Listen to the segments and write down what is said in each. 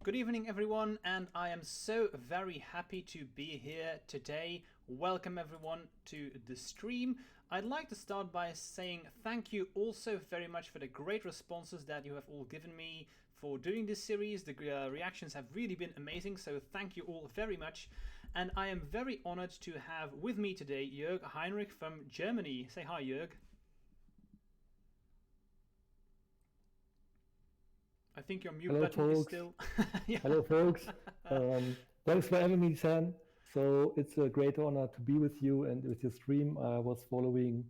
Good evening, everyone, and I am so very happy to be here today. Welcome, everyone, to the stream. I'd like to start by saying thank you also very much for the great responses that you have all given me for doing this series. The reactions have really been amazing, so thank you all very much. And I am very honored to have with me today Jörg Heinrich from Germany. Say hi, Jörg. I think your mute Hello, button is folks. still... Yeah. Hello, folks. Thanks for having me, Sam. So it's a great honor to be with you and with your stream. I was following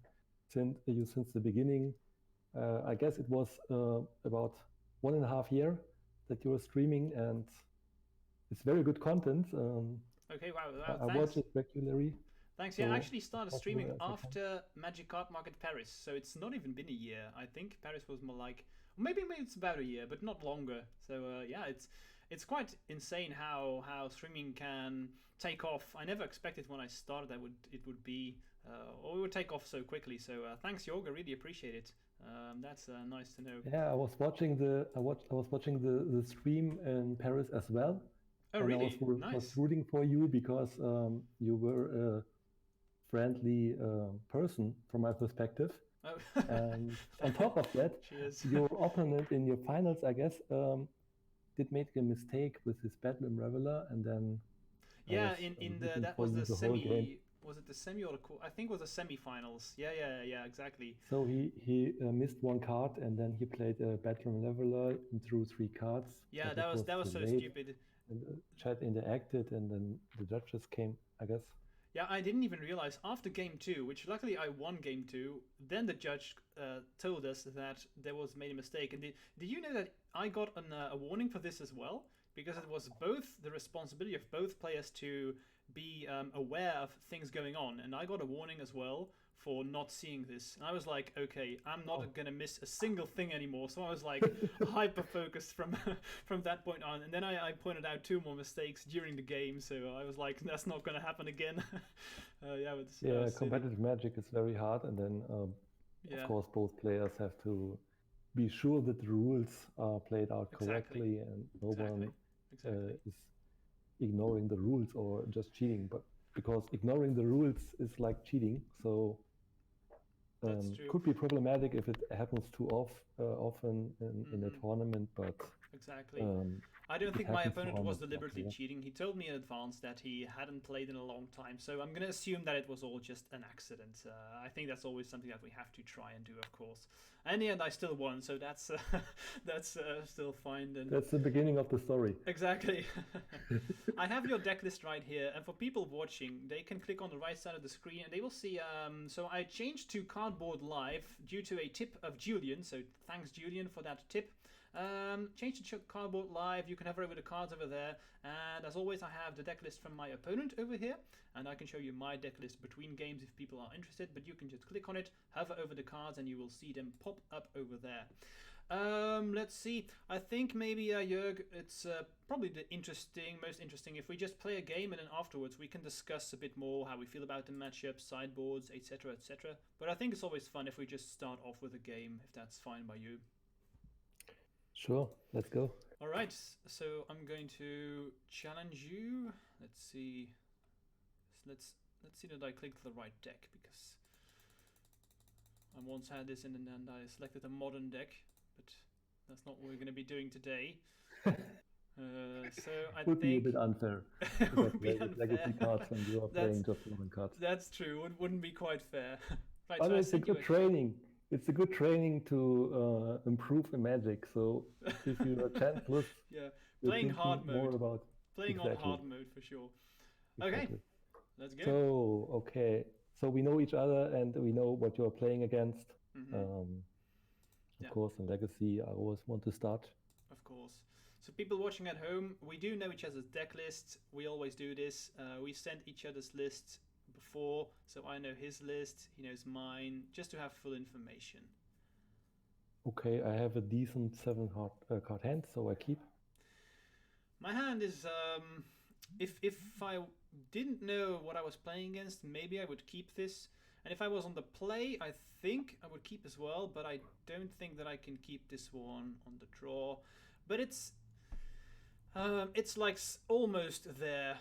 you since the beginning. I guess it was about 1.5 years that you were streaming, and it's very good content. Okay, wow, I thanks. watch it regularly. Thanks. Yeah, I So actually started as streaming possible as I can. after Magic Card Market Paris, so it's not even been a year. I think Paris was more like maybe it's about a year, but not longer. So yeah, it's quite insane how streaming can take off. I never expected when I started that it would be or it would take off so quickly. So thanks, Jorg. I really appreciate it. That's nice to know. Yeah, I was watching the stream in Paris as well. Oh, And really? was Nice. rooting for you because you were a friendly person from my perspective. Oh. And on top of that, Cheers. your opponent in your finals, I guess, did make a mistake with his Bedlam Reveler, and then Yeah, I was in the rooting that for was you the the whole game. semi. Was it the semi or the? I think it was the semi-finals. Yeah, exactly. So he missed one card, and then he played a Bedlam Leveler and drew 3 cards, Yeah, but it was that was too so late. stupid. And the chat interacted, and then the judges came, I guess. Yeah, I didn't even realize after game 2, which luckily I won game 2. Then the judge told us that there was made a mistake. And did you know that I got a warning for this as well? Because it was both the responsibility of both players to be aware of things going on, and I got a warning as well for not seeing this. And I was like, okay, I'm not gonna miss a single thing anymore. So I was like hyper focused from from that point on. And then I pointed out 2 more mistakes during the game, so I was like, that's not gonna happen again. Yeah, but Yeah, competitive Magic is very hard, and then of course both players have to be sure that the rules are played out correctly, and no one is ignoring the rules or just cheating. But because ignoring the rules is like cheating, so could be problematic if it happens too often in a tournament. But exactly. I don't think my opponent was deliberately cheating. He told me in advance that he hadn't played in a long time, so I'm going to assume that it was all just an accident. I think that's always something that we have to try and do, of course. And in the end, I still won, so that's still fine. And that's the beginning of the story. Exactly. I have your deck list right here, and for people watching, they can click on the right side of the screen, and they will see. So I changed to Cardboard Live due to a tip of Julian. So thanks, Julian, for that tip. Change to Cardboard Live. You can hover over the cards over there, and as always I have the deck list from my opponent over here, and I can show you my deck list between games if people are interested, but you can just click on it, hover over the cards, and you will see them pop up over there. Let's see, I think maybe Jörg, it's probably the most interesting if we just play a game, and then afterwards we can discuss a bit more how we feel about the matchups, sideboards, etc. But I think it's always fun if we just start off with a game, if that's fine by you. Sure, let's go. All right, so I'm going to challenge you. Let's see. Let's see that I clicked the right deck, because I once had this in, and I selected a modern deck, but that's not what we're going to be doing today. So I would think be a bit unfair. would be unfair. Legacy cards and you are playing just modern cards. That's true. It wouldn't be quite fair. Right, but so it's a good training. It's a good training to improve in Magic. So if you are 10 plus, yeah, playing hard mode. More about playing on hard mode for sure. Okay, let's go. So okay, so we know each other and we know what you are playing against. Of course, in Legacy, I always want to start. Of course. So people watching at home, we do know each other's deck lists. We always do this. We send each other's lists before, so I know his list, he knows mine, just to have full information. Okay, I have a decent 7 card hand, so I keep. My hand is, if I didn't know what I was playing against, maybe I would keep this. And if I was on the play, I think I would keep as well, but I don't think that I can keep this one on the draw. But it's... It's like almost there.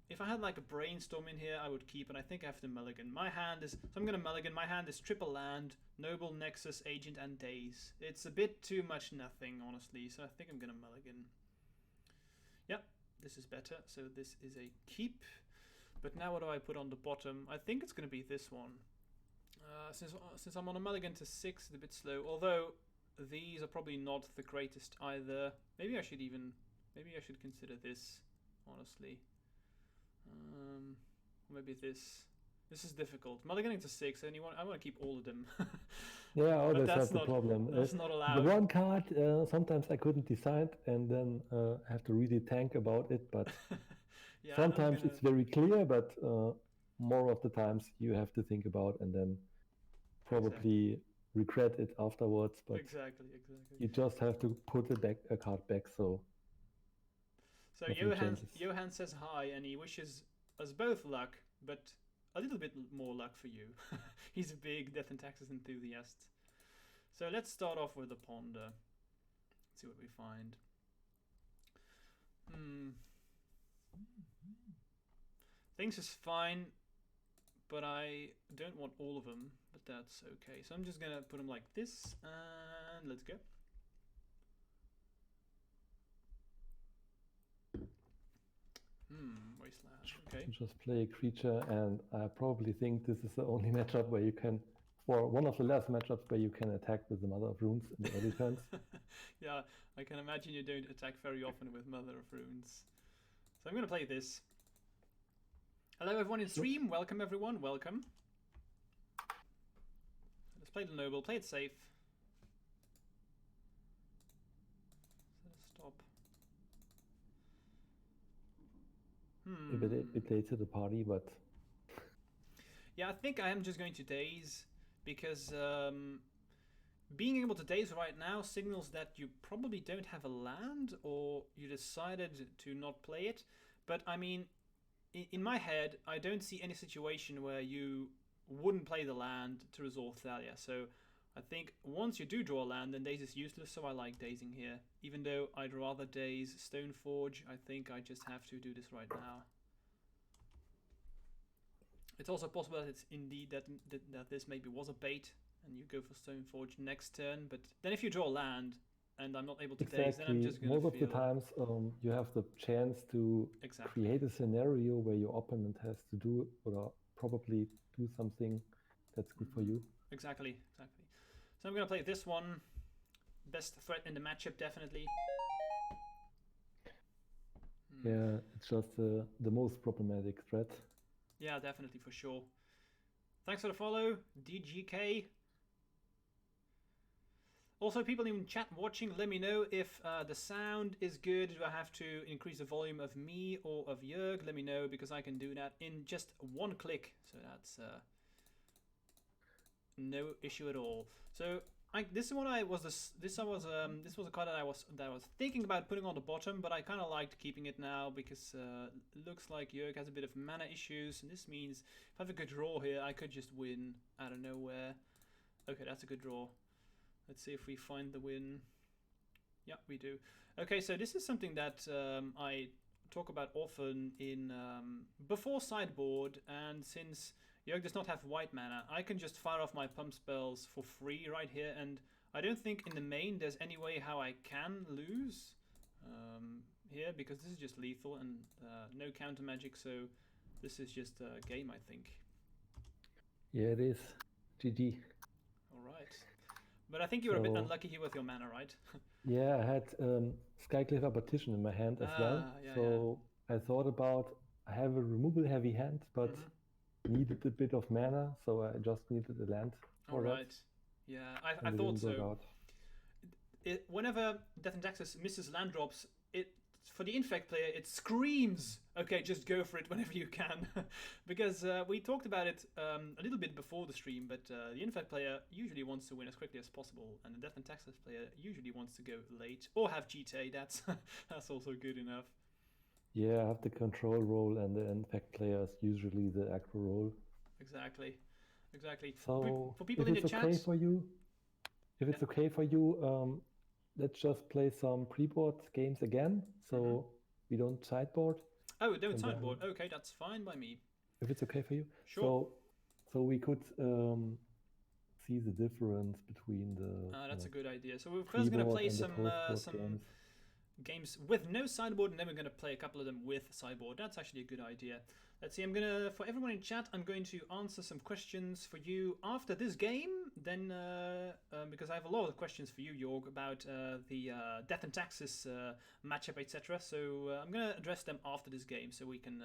If I had like a brainstorm in here, I would keep it. I think I have to mulligan. My hand is... So I'm going to mulligan. My hand is triple land, Noble, Nexus, Agent, and Daze. It's a bit too much nothing, honestly. So I think I'm going to mulligan. Yep, this is better. So this is a keep. But now what do I put on the bottom? I think it's going to be this one. Since I'm on a mulligan to 6, it's a bit slow. Although these are probably not the greatest either. Maybe I should consider this, honestly. Maybe this. This is difficult. Mulliganing to 6, and I want to keep all of them. Yeah, I always have the problem. That's not allowed. The one card, sometimes I couldn't decide, and then I have to really think about it. But yeah, sometimes it's very clear, but more of the times you have to think about, and then probably regret it afterwards. But exactly. You just have to put a card back. So Johan says hi, and he wishes us both luck, but a little bit more luck for you. He's a big Death and Taxes enthusiast. So let's start off with the Ponder. Let's see what we find. Things is fine, but I don't want all of them, but that's okay. So I'm just gonna put them like this, and let's go. Wasteland. Okay. Just play a creature, and I probably think this is the only matchup where you can, or one of the last matchups where you can attack with the Mother of Runes in the early turns. Yeah, I can imagine you don't attack very often with Mother of Runes. So I'm going to play this. Hello everyone in stream, welcome everyone, welcome. Let's play the Noble, play it safe. Stop. A bit late to the party, but... Yeah, I think I am just going to Daze, because being able to Daze right now signals that you probably don't have a land, or you decided to not play it. But I mean, in my head, I don't see any situation where you wouldn't play the land to resolve Thalia. So I think once you do draw a land, then Daze is useless, so I like dazing here. Even though I'd rather Daze Stoneforge, I think I just have to do this right now. It's also possible that it's indeed that this maybe was a bait, and you go for Stoneforge next turn. But then if you draw land, and I'm not able to Daze, then I'm just going to Most of the times, you have the chance to create a scenario where your opponent has to do, or probably do something that's good for you. Exactly. So I'm going to play this one. Best threat in the matchup, definitely. Yeah, it's just the most problematic threat. Yeah, definitely, for sure. Thanks for the follow, DGK. Also, people in chat watching, let me know if the sound is good. Do I have to increase the volume of me or of Jörg? Let me know, because I can do that in just one click. So that's no issue at all. So this was a card that I was thinking about putting on the bottom, but I kind of liked keeping it now because it looks like Jörg has a bit of mana issues, and this means if I have a good draw here, I could just win out of nowhere. Okay, that's a good draw. Let's see if we find the win. Yeah, we do. Okay, so this is something that I talk about often in before sideboard, and since Jörg does not have white mana, I can just fire off my pump spells for free right here, and I don't think in the main there's any way how I can lose here, because this is just lethal and no counter magic, so this is just a game, I think. Yeah, it is. GG. Alright. But I think you were a bit unlucky here with your mana, right? Yeah, I had Skycliffe Partition in my hand as well. Yeah, so I thought about, I have a removal heavy hand, but needed a bit of mana, so I just needed a land for that. Yeah, I thought so. Whenever Death and Taxes misses land drops, for the Infect player, it screams, okay, just go for it whenever you can. Because we talked about it a little bit before the stream, but the Infect player usually wants to win as quickly as possible, and the Death and Taxes player usually wants to go late, or have GT, that's also good enough. Yeah, I have the control role, and the Infect player is usually the aggro role. Exactly. So for people in the chat, if it's okay for you, let's just play some pre-board games again, so we don't sideboard. Oh, we don't sideboard. Okay, that's fine by me. If it's okay for you. Sure. So we could see the difference between the. That's a good idea. So we're first going to play some games with no sideboard, and then we're going to play a couple of them with sideboard. That's actually a good idea. Let's see, for everyone in chat, I'm going to answer some questions for you after this game, then, because I have a lot of questions for you, Jörg, about the Death and Taxes matchup, etc. So I'm going to address them after this game, so we can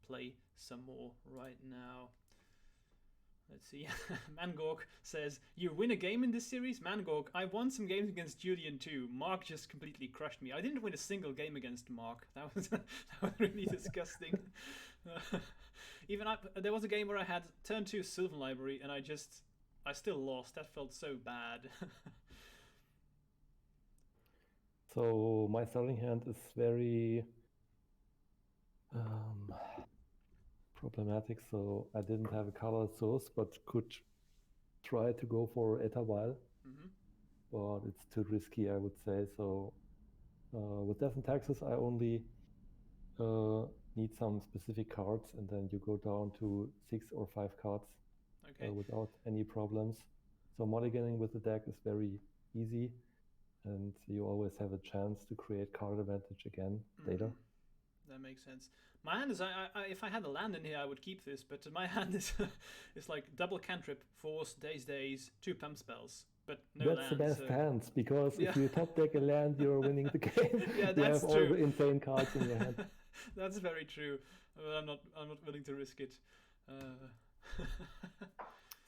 play some more right now. Let's see. Mangork says, you win a game in this series? Mangork, I won some games against Julian too. Mark just completely crushed me. I didn't win a single game against Mark. That was really disgusting. There was a game where I had turn 2 Sylvan Library and I still lost. That felt so bad. So my starting hand is very problematic, so I didn't have a color source, but could try to go for Etawal, but it's too risky, I would say. So with Death and Taxes, I only need some specific cards, and then you go down to 6 or 5 cards without any problems. So mulliganing with the deck is very easy, and you always have a chance to create card advantage again later. That makes sense. My hand is, if I had a land in here, I would keep this, but my hand is it's like double cantrip, force, daze, 2 pump spells, but no That's the best hands, because if you top deck a land, you're winning the game. Yeah, you that's have true. all the insane cards in your hand. That's very true. I'm not willing to risk it.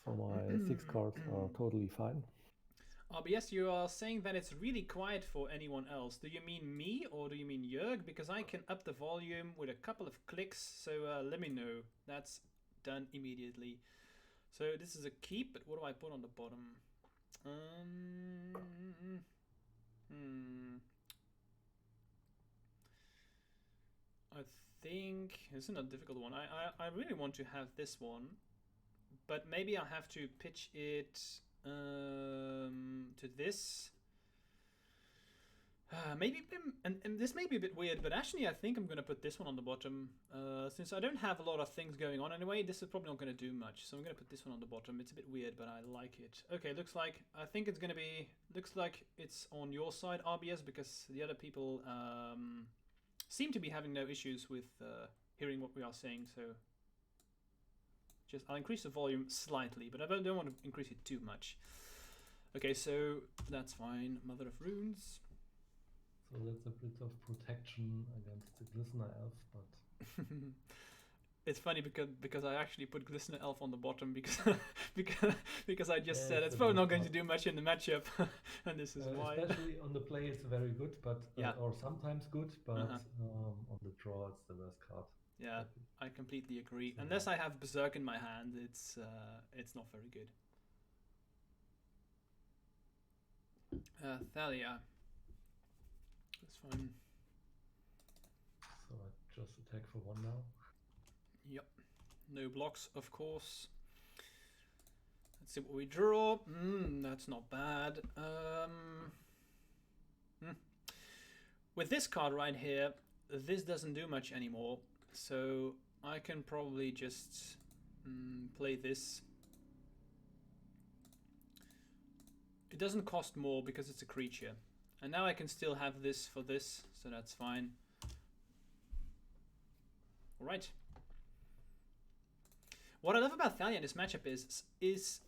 So my 6 cards are totally fine. RBS, you are saying that it's really quiet for anyone else. Do you mean me or do you mean Jörg? Because I can up the volume with a couple of clicks, so let me know. That's done immediately. So this is a keep, but what do I put on the bottom? I think this is a difficult one. I really want to have this one, but maybe I'll have to pitch it to this. Maybe, and this may be a bit weird, but actually I think I'm going to put this one on the bottom. Since I don't have a lot of things going on anyway, this is probably not going to do much. So I'm going to put this one on the bottom. It's a bit weird, but I like it. Okay, I think it's going to be, looks like it's on your side, RBS, because the other people seem to be having no issues with hearing what we are saying. So I'll increase the volume slightly, but I don't want to increase it too much. Okay, so that's fine. Mother of Runes. So that's a bit of protection against the Glistener Elf, but it's funny because I actually put Glistener Elf on the bottom because because I just said it's probably not going to do much in the matchup, and this is why. Especially on the play, it's very good, but or sometimes good, but on the draw, it's the worst card. Yeah, I completely agree. So unless I have Berserk in my hand, it's not very good. Thalia. That's fine. So I just attack for 1 now. Yep. No blocks, of course. Let's see what we draw. That's not bad. With this card right here, this doesn't do much anymore. So I can probably just play this. It doesn't cost more because it's a creature. And now I can still have this for this, so that's fine. All right. What I love about Thalia in this matchup is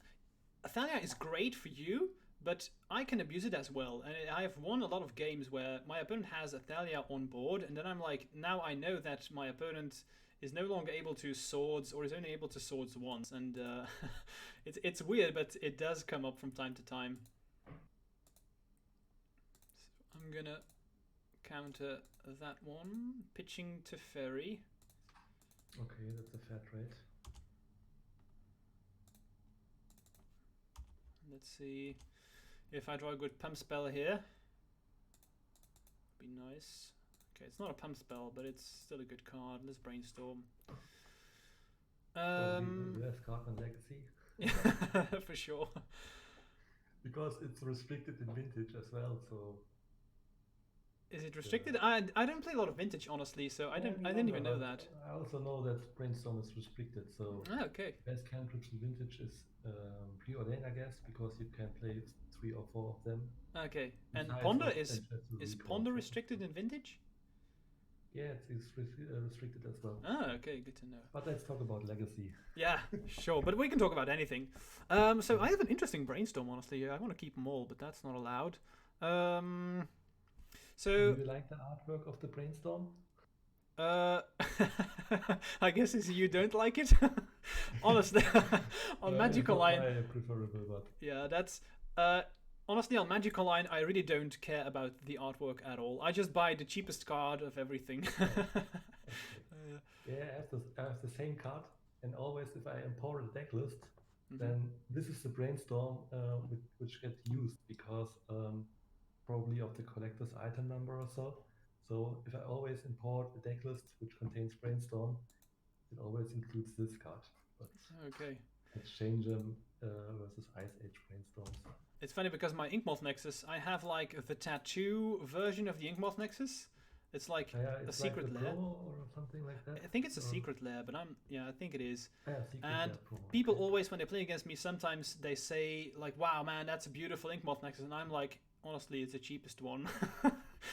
Thalia is great for you, but I can abuse it as well. And I have won a lot of games where my opponent has a Thalia on board, and then I'm like, now I know that my opponent is no longer able to swords, or is only able to swords once. And it's weird, but it does come up from time to time. I'm gonna counter that one, pitching to Ferry. Okay, that's a fair trade. Let's see if I draw a good pump spell here. Be nice. Okay, it's not a pump spell, but it's still a good card. Let's brainstorm. Best card in Legacy. Yeah, for sure. Because it's restricted in Vintage as well, so Is it restricted? I don't play a lot of Vintage, honestly, so I didn't even know that. I also know that Brainstorm is restricted, so okay. best cantrips in Vintage is Preordain, I guess, because you can play 3 or 4 of them. Okay, and Ponder is Ponder restricted in Vintage? Yeah, it's restricted as well. Ah, okay, good to know. But let's talk about Legacy. Yeah, sure, but we can talk about anything. So I have an interesting brainstorm, honestly. I want to keep them all, but that's not allowed. So do you like the artwork of the brainstorm? I guess you don't like it. Honestly, on Magic Online, preferable, but yeah, that's honestly on Magic Online. I really don't care about the artwork at all. I just buy the cheapest card of everything. Yeah, I have the same card, and always if I import a deck list, then this is the brainstorm which gets used because probably of the collector's item number or so. So if I always import a deck list which contains brainstorm, it always includes this card. But okay. Exchange them versus Ice Age brainstorms. It's funny because my Inkmoth Nexus, I have like the tattoo version of the Inkmoth Nexus. It's like a secret lair or something like that. I think it's a secret lair, but I think it is. And people always, when they play against me, sometimes they say like, "Wow, man, that's a beautiful Inkmoth Nexus," and I'm like, honestly, it's the cheapest one.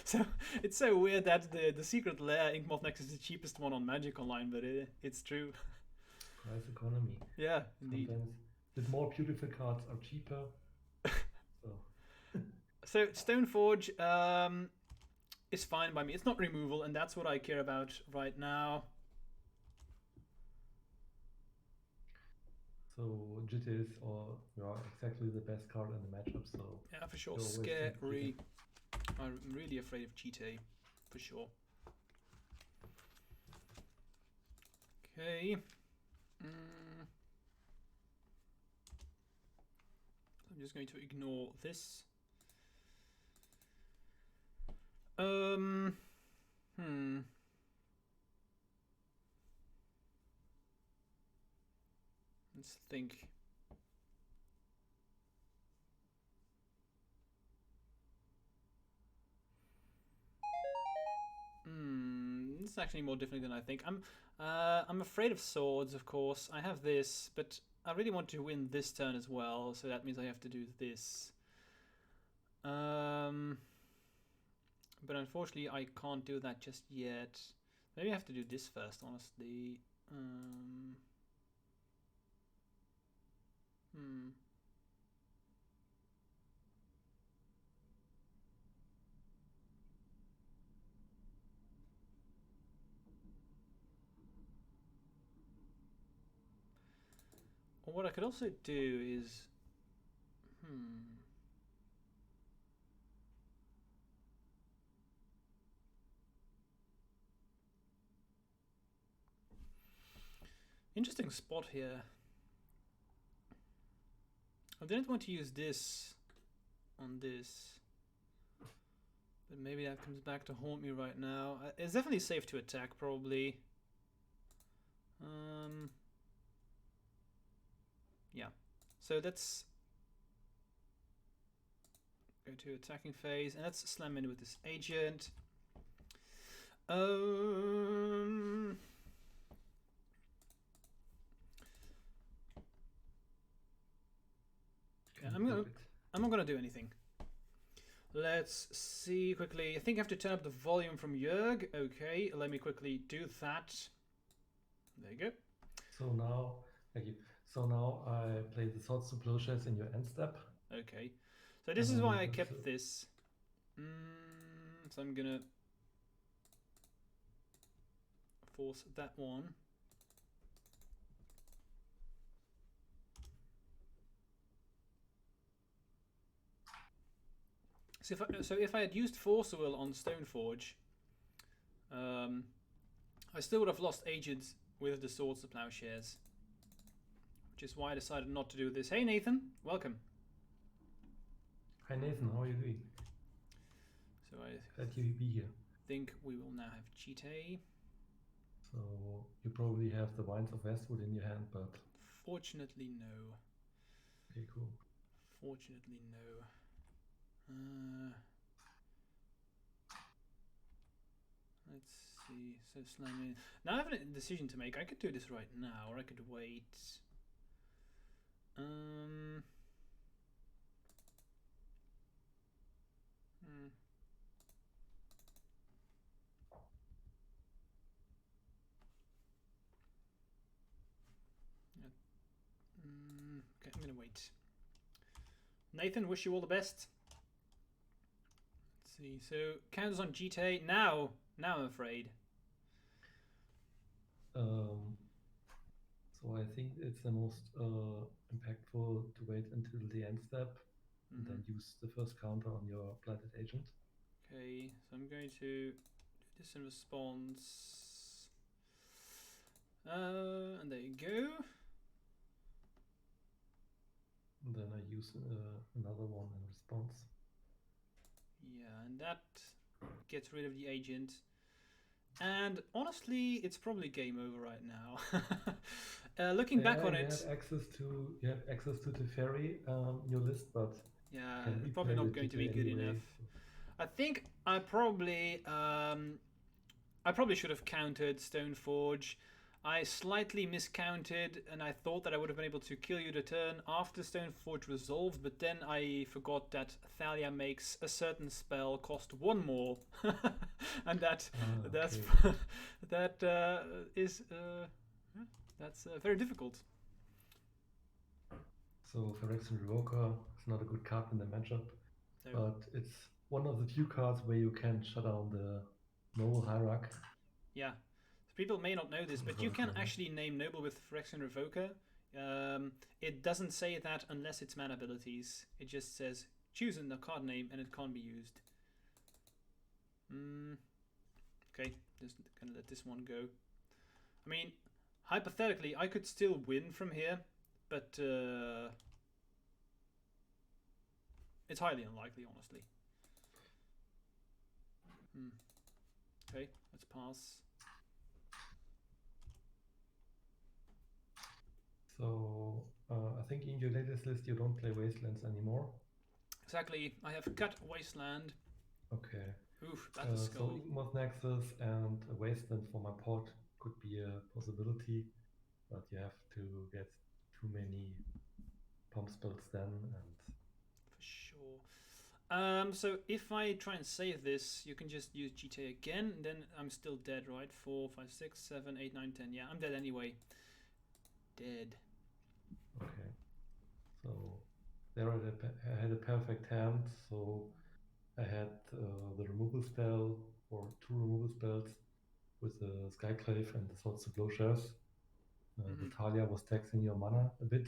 So it's so weird that the secret lair Inkmoth Nexus is the cheapest one on Magic Online, but it's true. Price economy. Yeah, indeed. Sometimes the more beautiful cards are cheaper. So Stoneforge is fine by me. It's not removal, and that's what I care about right now. So Jitte is exactly the best card in the matchup. So yeah, for sure. Scary. I'm really afraid of Jitte, for sure. Okay. I'm just going to ignore this. Let's think. It's actually more difficult than I think. I'm afraid of swords, of course. I have this, but I really want to win this turn as well, so that means I have to do this. But unfortunately, I can't do that just yet. Maybe I have to do this first, honestly. Or what I could also do is... Interesting spot here. I didn't want to use this on this, but maybe that comes back to haunt me right now. It's definitely safe to attack, probably. Yeah. So let's go to attacking phase, and let's slam in with this agent. I'm not gonna do anything. Let's see quickly. I think I have to turn up the volume from Jörg. Okay, let me quickly do that. There you go. So now, thank you. So now I play the Swords to Plowshares in your end step. Okay. So this is why I kept this. So I'm gonna force that one. So if I had used Force Will on Stoneforge, I still would have lost agents with the Swords to Plowshares, which is why I decided not to do this. Hey Nathan, welcome. Hi Nathan, how are you doing? So I glad you be here. think we will now have Jitte. So you probably have the Wines of Westwood in your hand, but fortunately no. Okay, cool. Fortunately no. let's see. So slimy. Now I have a decision to make. I could do this right now, or I could wait. Okay, I'm gonna wait. Nathan, wish you all the best. Let's see. So counters on GTA now. Now I'm afraid. So I think it's the most impactful to wait until the end step and then use the first counter on your Blighted Agent. Okay, so I'm going to do this in response. And there you go. And then I use another one in response. Yeah, and that gets rid of the agent. And honestly, it's probably game over right now. Looking back on it, you have access to the ferry your list, but yeah, it's probably not going to be good enough. I think I probably should have countered Stoneforge. I slightly miscounted, and I thought that I would have been able to kill you the turn after Stoneforge resolved, but then I forgot that Thalia makes a certain spell cost 1 more, and that's very difficult. So Phyrexian Revoker is not a good card in the matchup, but it's one of the few cards where you can shut down the Noble Hierarch. Yeah. People may not know this, but you can actually name Noble with Phyrexian Revoker. It doesn't say that unless it's mana abilities. It just says choose a card name and it can't be used. Okay, just gonna let this one go. I mean, hypothetically, I could still win from here, but it's highly unlikely, honestly. Okay, let's pass. So I think in your latest list you don't play Wastelands anymore. Exactly, I have cut Wasteland. Okay. Oof, that's a skull. So Inkmoth Nexus and a Wasteland for my pot could be a possibility, but you have to get too many pump spells then. And for sure. So if I try and save this, you can just use GTA again, and then I'm still dead, right? 4, 5, 6, 7, 8, 9, 10. Yeah, I'm dead anyway. Dead. Okay. So there I had a perfect hand, so I had the removal spell, or 2 removal spells, with the Skyclave and the Swords to Plowshares. The Thalia was taxing your mana a bit.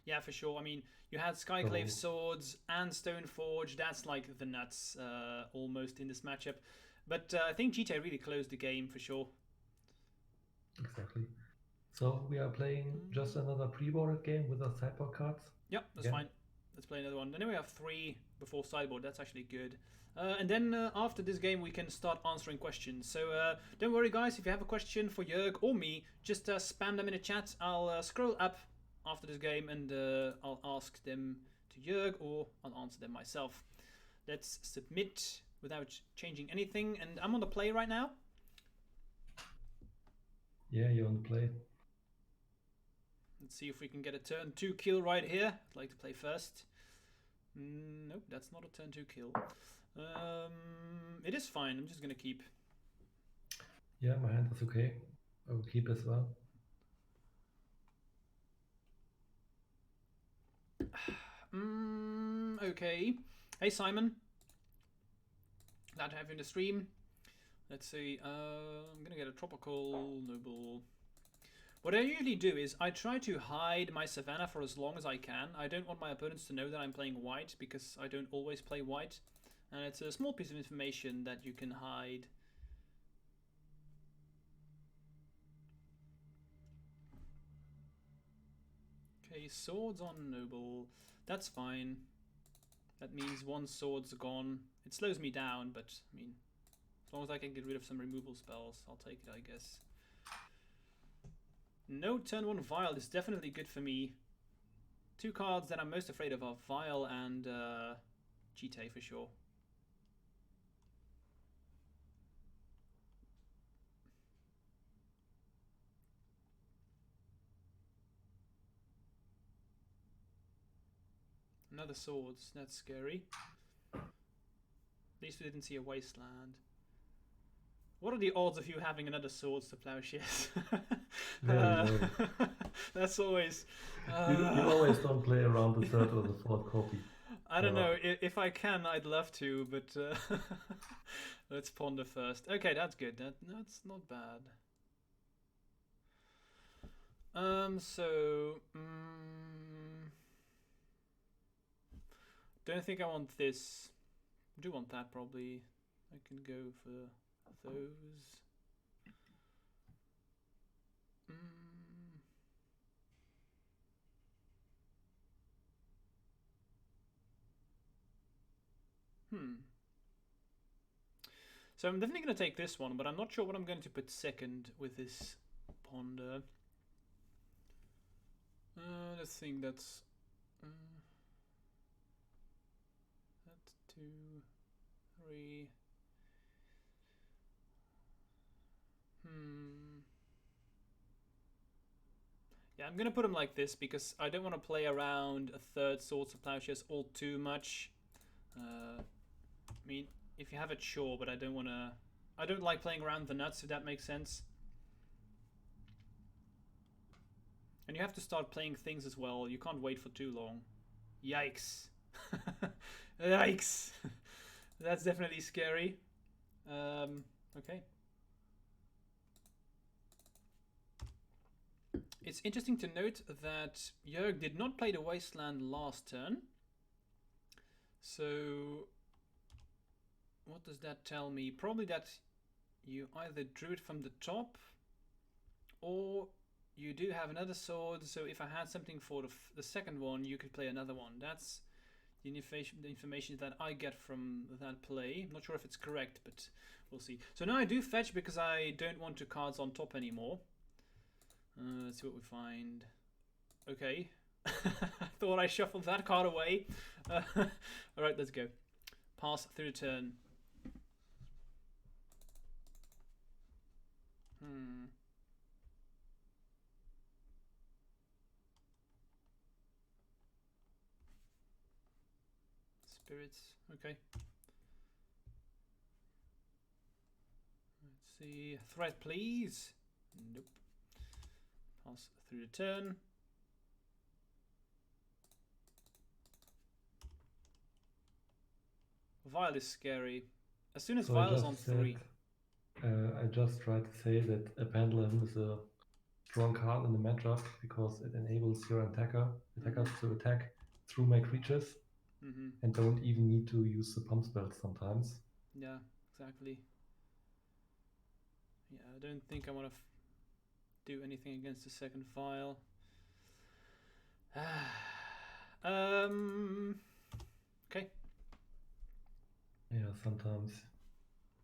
Yeah, for sure. I mean, you had Skyclave Swords and Stoneforge. That's like the nuts almost in this matchup. But I think GTA really closed the game for sure. Exactly. So we are playing just another pre-boarded game with our sideboard cards? Yep, that's fine. Let's play another one. Then we have 3 before sideboard. That's actually good. And then after this game, we can start answering questions. So don't worry, guys. If you have a question for Jörg or me, just spam them in the chat. I'll scroll up after this game and I'll ask them to Jörg, or I'll answer them myself. Let's submit without changing anything. And I'm on the play right now. Yeah, you're on the play. Let's see if we can get a turn 2 kill right here. I'd like to play first. Nope, that's not a turn 2 kill. It is fine. I'm just going to keep. Yeah, my hand is okay. I will keep as well. Okay. Hey, Simon. Glad to have you in the stream. Let's see. I'm going to get a Tropical Noble. What I usually do is I try to hide my Savannah for as long as I can. I don't want my opponents to know that I'm playing white, because I don't always play white. And it's a small piece of information that you can hide. Okay, swords on Noble. That's fine. That means 1 sword's gone. It slows me down, but I mean, as long as I can get rid of some removal spells, I'll take it, I guess. No turn 1 Vial is definitely good for me. 2 cards that I'm most afraid of are Vial and GTA for sure. Another swords. That's scary. At least we didn't see a wasteland. What are the odds of you having another swords to plowshares? That's always... You always don't play around the third or the fourth copy. I don't know. If I can, I'd love to, but let's ponder first. Okay, that's good. That's not bad. Don't think I want this. I do want that probably. I can go for those. So I'm definitely going to take this one, but I'm not sure what I'm going to put second with this ponder. Let's think that's... that's 2, 3... Yeah, I'm gonna put them like this because I don't want to play around a third Swords of Plowshares all too much. I mean, if you have it, sure, but I don't want to... I don't like playing around the nuts, if that makes sense. And you have to start playing things as well. You can't wait for too long. Yikes. Yikes. That's definitely scary. Okay. It's interesting to note that Jörg did not play the Wasteland last turn. So, what does that tell me? Probably that you either drew it from the top, or you do have another sword. So if I had something for the second one, you could play another one. That's the information that I get from that play. I'm not sure if it's correct, but we'll see. So now I do fetch because I don't want 2 cards on top anymore. Let's see what we find. Okay. I thought I shuffled that card away. Alright, let's go. Pass through the turn. Spirits. Okay. Let's see. Threat, please. Nope. Pass through the turn. Vile is scary. As soon as Vile is on 3. I just tried to say that a Pendulum is a strong card in the matchup because it enables your attackers to attack through my creatures and don't even need to use the pump spells sometimes. Yeah, exactly. Yeah, I don't think I want to do anything against the second Vile. Okay. Yeah, sometimes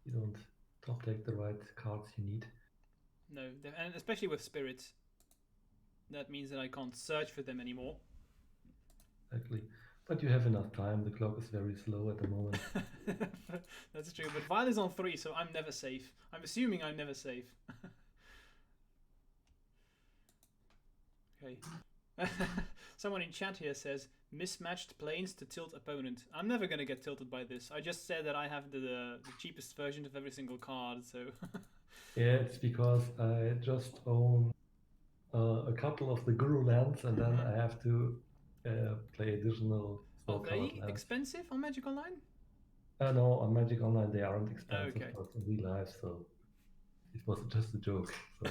you don't top deck the right cards you need. No, and especially with spirits. That means that I can't search for them anymore. Exactly. But you have enough time. The clock is very slow at the moment. That's true. But Vile is on 3, so I'm never safe. I'm assuming I'm never safe. Okay. Someone in chat here says, mismatched planes to tilt opponent. I'm never going to get tilted by this. I just said that I have the cheapest version of every single card, so... Yeah, it's because I just own a couple of the Guru lands, and then I have to play additional Are they lands. Expensive on Magic Online? No, on Magic Online they aren't expensive, okay. but in real life, so it was just a joke. So,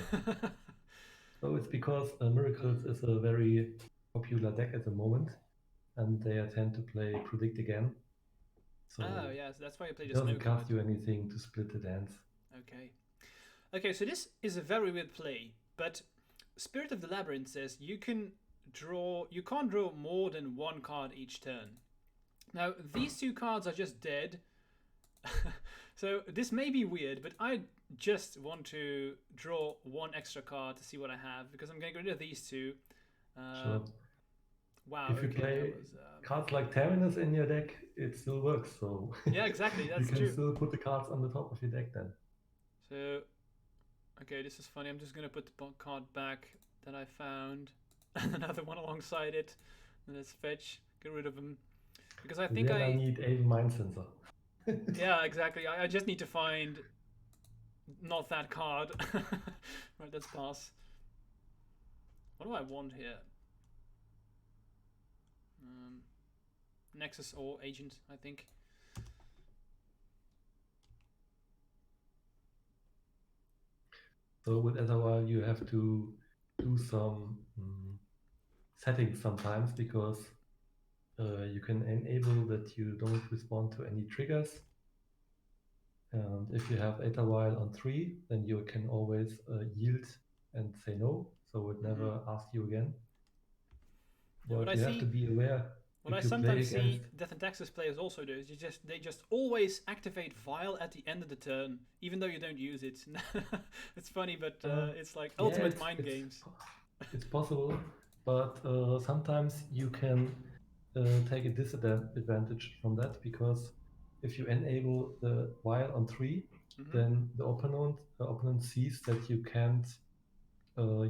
so it's because Miracles is a very popular deck at the moment, and they tend to play Predict Again. So yes, that's why you play it the snow doesn't card. cost you anything to split the dance. Okay. Okay, so this is a very weird play, but Spirit of the Labyrinth says you can't draw more than 1 card each turn. Now, these 2 cards are just dead. So this may be weird, but I just want to draw 1 extra card to see what I have, because I'm going to get rid of these 2. Sure. Wow. If you play cards like Terminus in your deck, it still works. So yeah, exactly. That's you can true. still put the cards on the top of your deck then. So, okay, this is funny. I'm just going to put the card back that I found and another one alongside it. And let's fetch, get rid of them. Because I think then I need a mind sensor. Yeah, exactly. I just need to find not that card. Right, let's pass. What do I want here? Nexus or Agent, I think. So with Etherwire, you have to do some settings sometimes, because you can enable that you don't respond to any triggers. And if you have Etherwire on 3, then you can always yield and say no, so it never asks you again. Yeah, but you have to be aware. What I sometimes see Death and Taxes players also do is they just always activate Vial at the end of the turn, even though you don't use it. It's funny, but it's like ultimate mind games. It's possible, but sometimes you can take a disadvantage from that, because if you enable the Vial on 3, then the opponent sees that you can't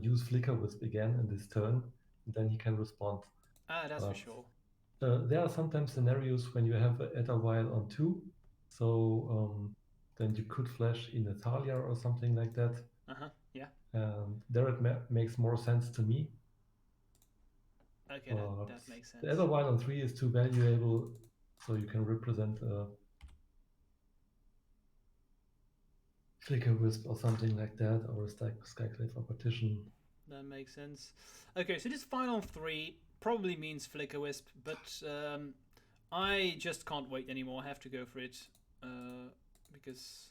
use Flicker Wisp again in this turn, and then he can respond. That's for sure. There are sometimes scenarios when you have Etherwire on 2, so then you could flash in Natalia or something like that. Yeah. And there it makes more sense to me. Okay, that makes sense. The Etherwire on 3 is too valuable, so you can represent a Flicker Wisp or something like that, or a Skyclave or Partition. That makes sense. Okay, so this final 3 probably means Flicker Wisp, but I just can't wait anymore. I have to go for it because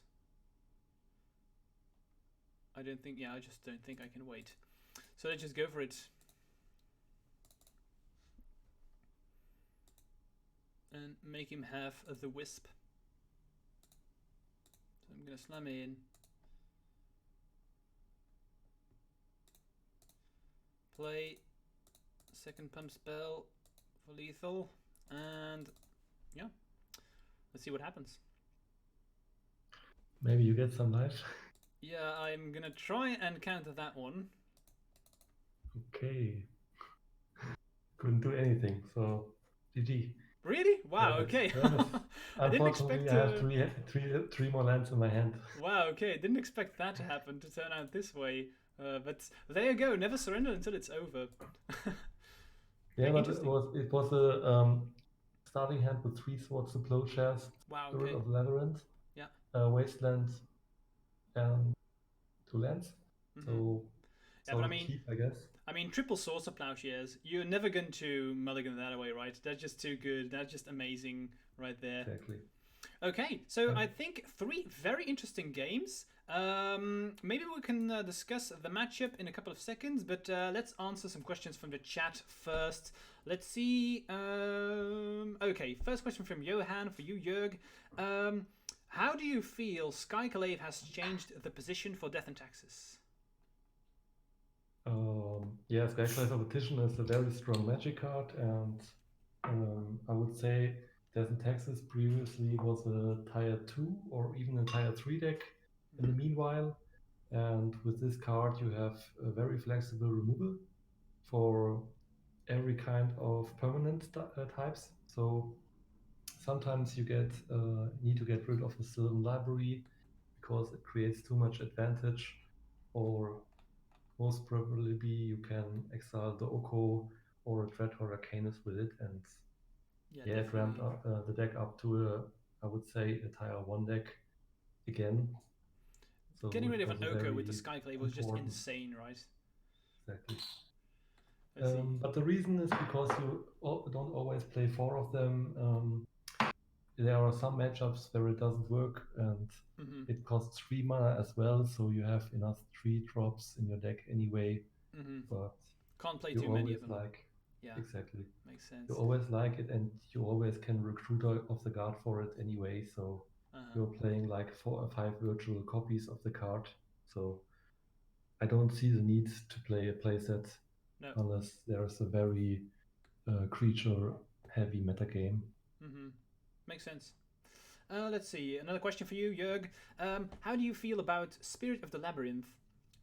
I just don't think I can wait. So let's just go for it. And make him have the Wisp. So I'm gonna slam in. Play second pump spell for lethal, and yeah, let's see what happens. Maybe you get some life. Yeah, I'm gonna try and counter that one. Okay. Couldn't do anything, so GG. Really? Wow, okay. I didn't expect I have three more lands in my hand. Wow, okay. Didn't expect that to happen, to turn out this way. But there you go. Never surrender until it's over. Yeah, but it was a starting hand with 3 Swords to Plowshares, wow, Spirit of Labyrinth, Wasteland, and 2 lands. So but I mean, keep, I guess. I mean, triple Swords of Plowshares. You're never going to mulligan that away, right? That's just too good. That's just amazing right there. Exactly. Okay, so I think 3 very interesting games. Maybe we can discuss the matchup in a couple of seconds, but let's answer some questions from the chat first. Let's see. Okay, first question from Johan for you, Jörg. How do you feel Skyclave has changed the position for Death and Taxes? Yeah, Skyclave Competition is a very strong magic card, and I would say Death and Taxes previously was a tier 2 or even a tier 3 deck in the meanwhile. And with this card, you have a very flexible removal for every kind of permanent types. So sometimes you need to get rid of the Sylvan Library because it creates too much advantage, or most probably you can exile the Oko or a Dreadhorde Arcanus with it, and it ramped up the deck up to I would say a tier 1 deck again. So getting rid of an Oko with the Skyclave was just insane, right? Exactly. But the reason is because you don't always play 4 of them. There are some matchups where it doesn't work, and it costs 3 mana as well, so you have enough 3 drops in your deck anyway. But can't play too many of them. Exactly. Makes sense. You always like it, and you always can recruit off the guard for it anyway, so you're playing like 4 or 5 virtual copies of the card. So I don't see the need to play a playset unless there's a very creature heavy metagame. Makes sense. Let's see. Another question for you, Jörg. How do you feel about Spirit of the Labyrinth?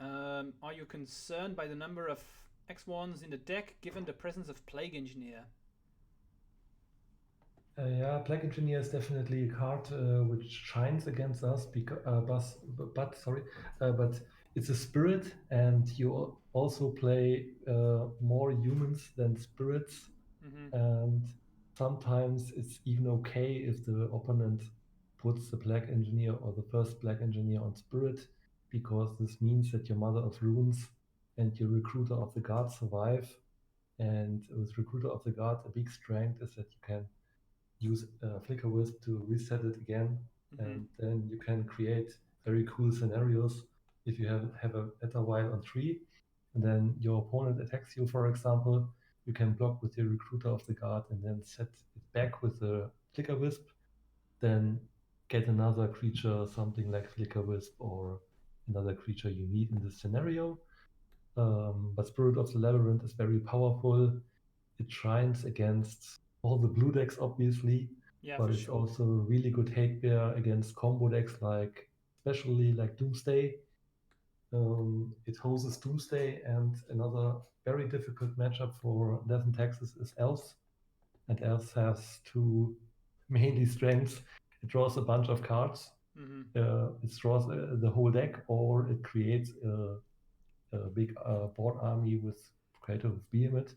Are you concerned by the number of X1s in the deck given the presence of Plague Engineer? Yeah, Black Engineer is definitely a card which shines against us, but it's a spirit, and you also play more humans than spirits, and sometimes it's even okay if the opponent puts the Black Engineer or the first Black Engineer on spirit, because this means that your Mother of Runes and your Recruiter of the Guard survive. And with Recruiter of the Guard, a big strength is that you can use Flicker Wisp to reset it again, and then you can create very cool scenarios if you have a Eta While on 3, and then your opponent attacks you, for example, you can block with your Recruiter of the Guard and then set it back with the Flicker Wisp, then get another creature, something like Flicker Wisp or another creature you need in this scenario. But Spirit of the Labyrinth is very powerful. It shines against all the blue decks, obviously, but it's also a really good hate bear against combo decks, especially like Doomsday. It hoses Doomsday, and another very difficult matchup for Death and Taxes is Elves. And Elves has two mainly strengths. It draws a bunch of cards. It draws the whole deck, or it creates a big board army with Creator with Behemoth.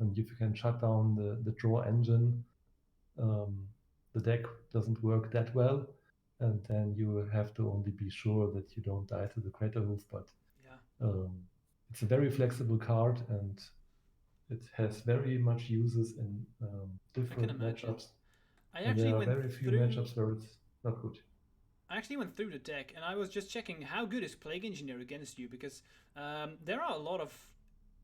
And if you can shut down the draw engine, the deck doesn't work that well, and then you have to only be sure that you don't die to the Crater Hoof. But it's a very flexible card, and it has very much uses in different matchups. And there are very few matchups where it's not good. I actually went through the deck, and I was just checking how good is Plague Engineer against you, because there are a lot of...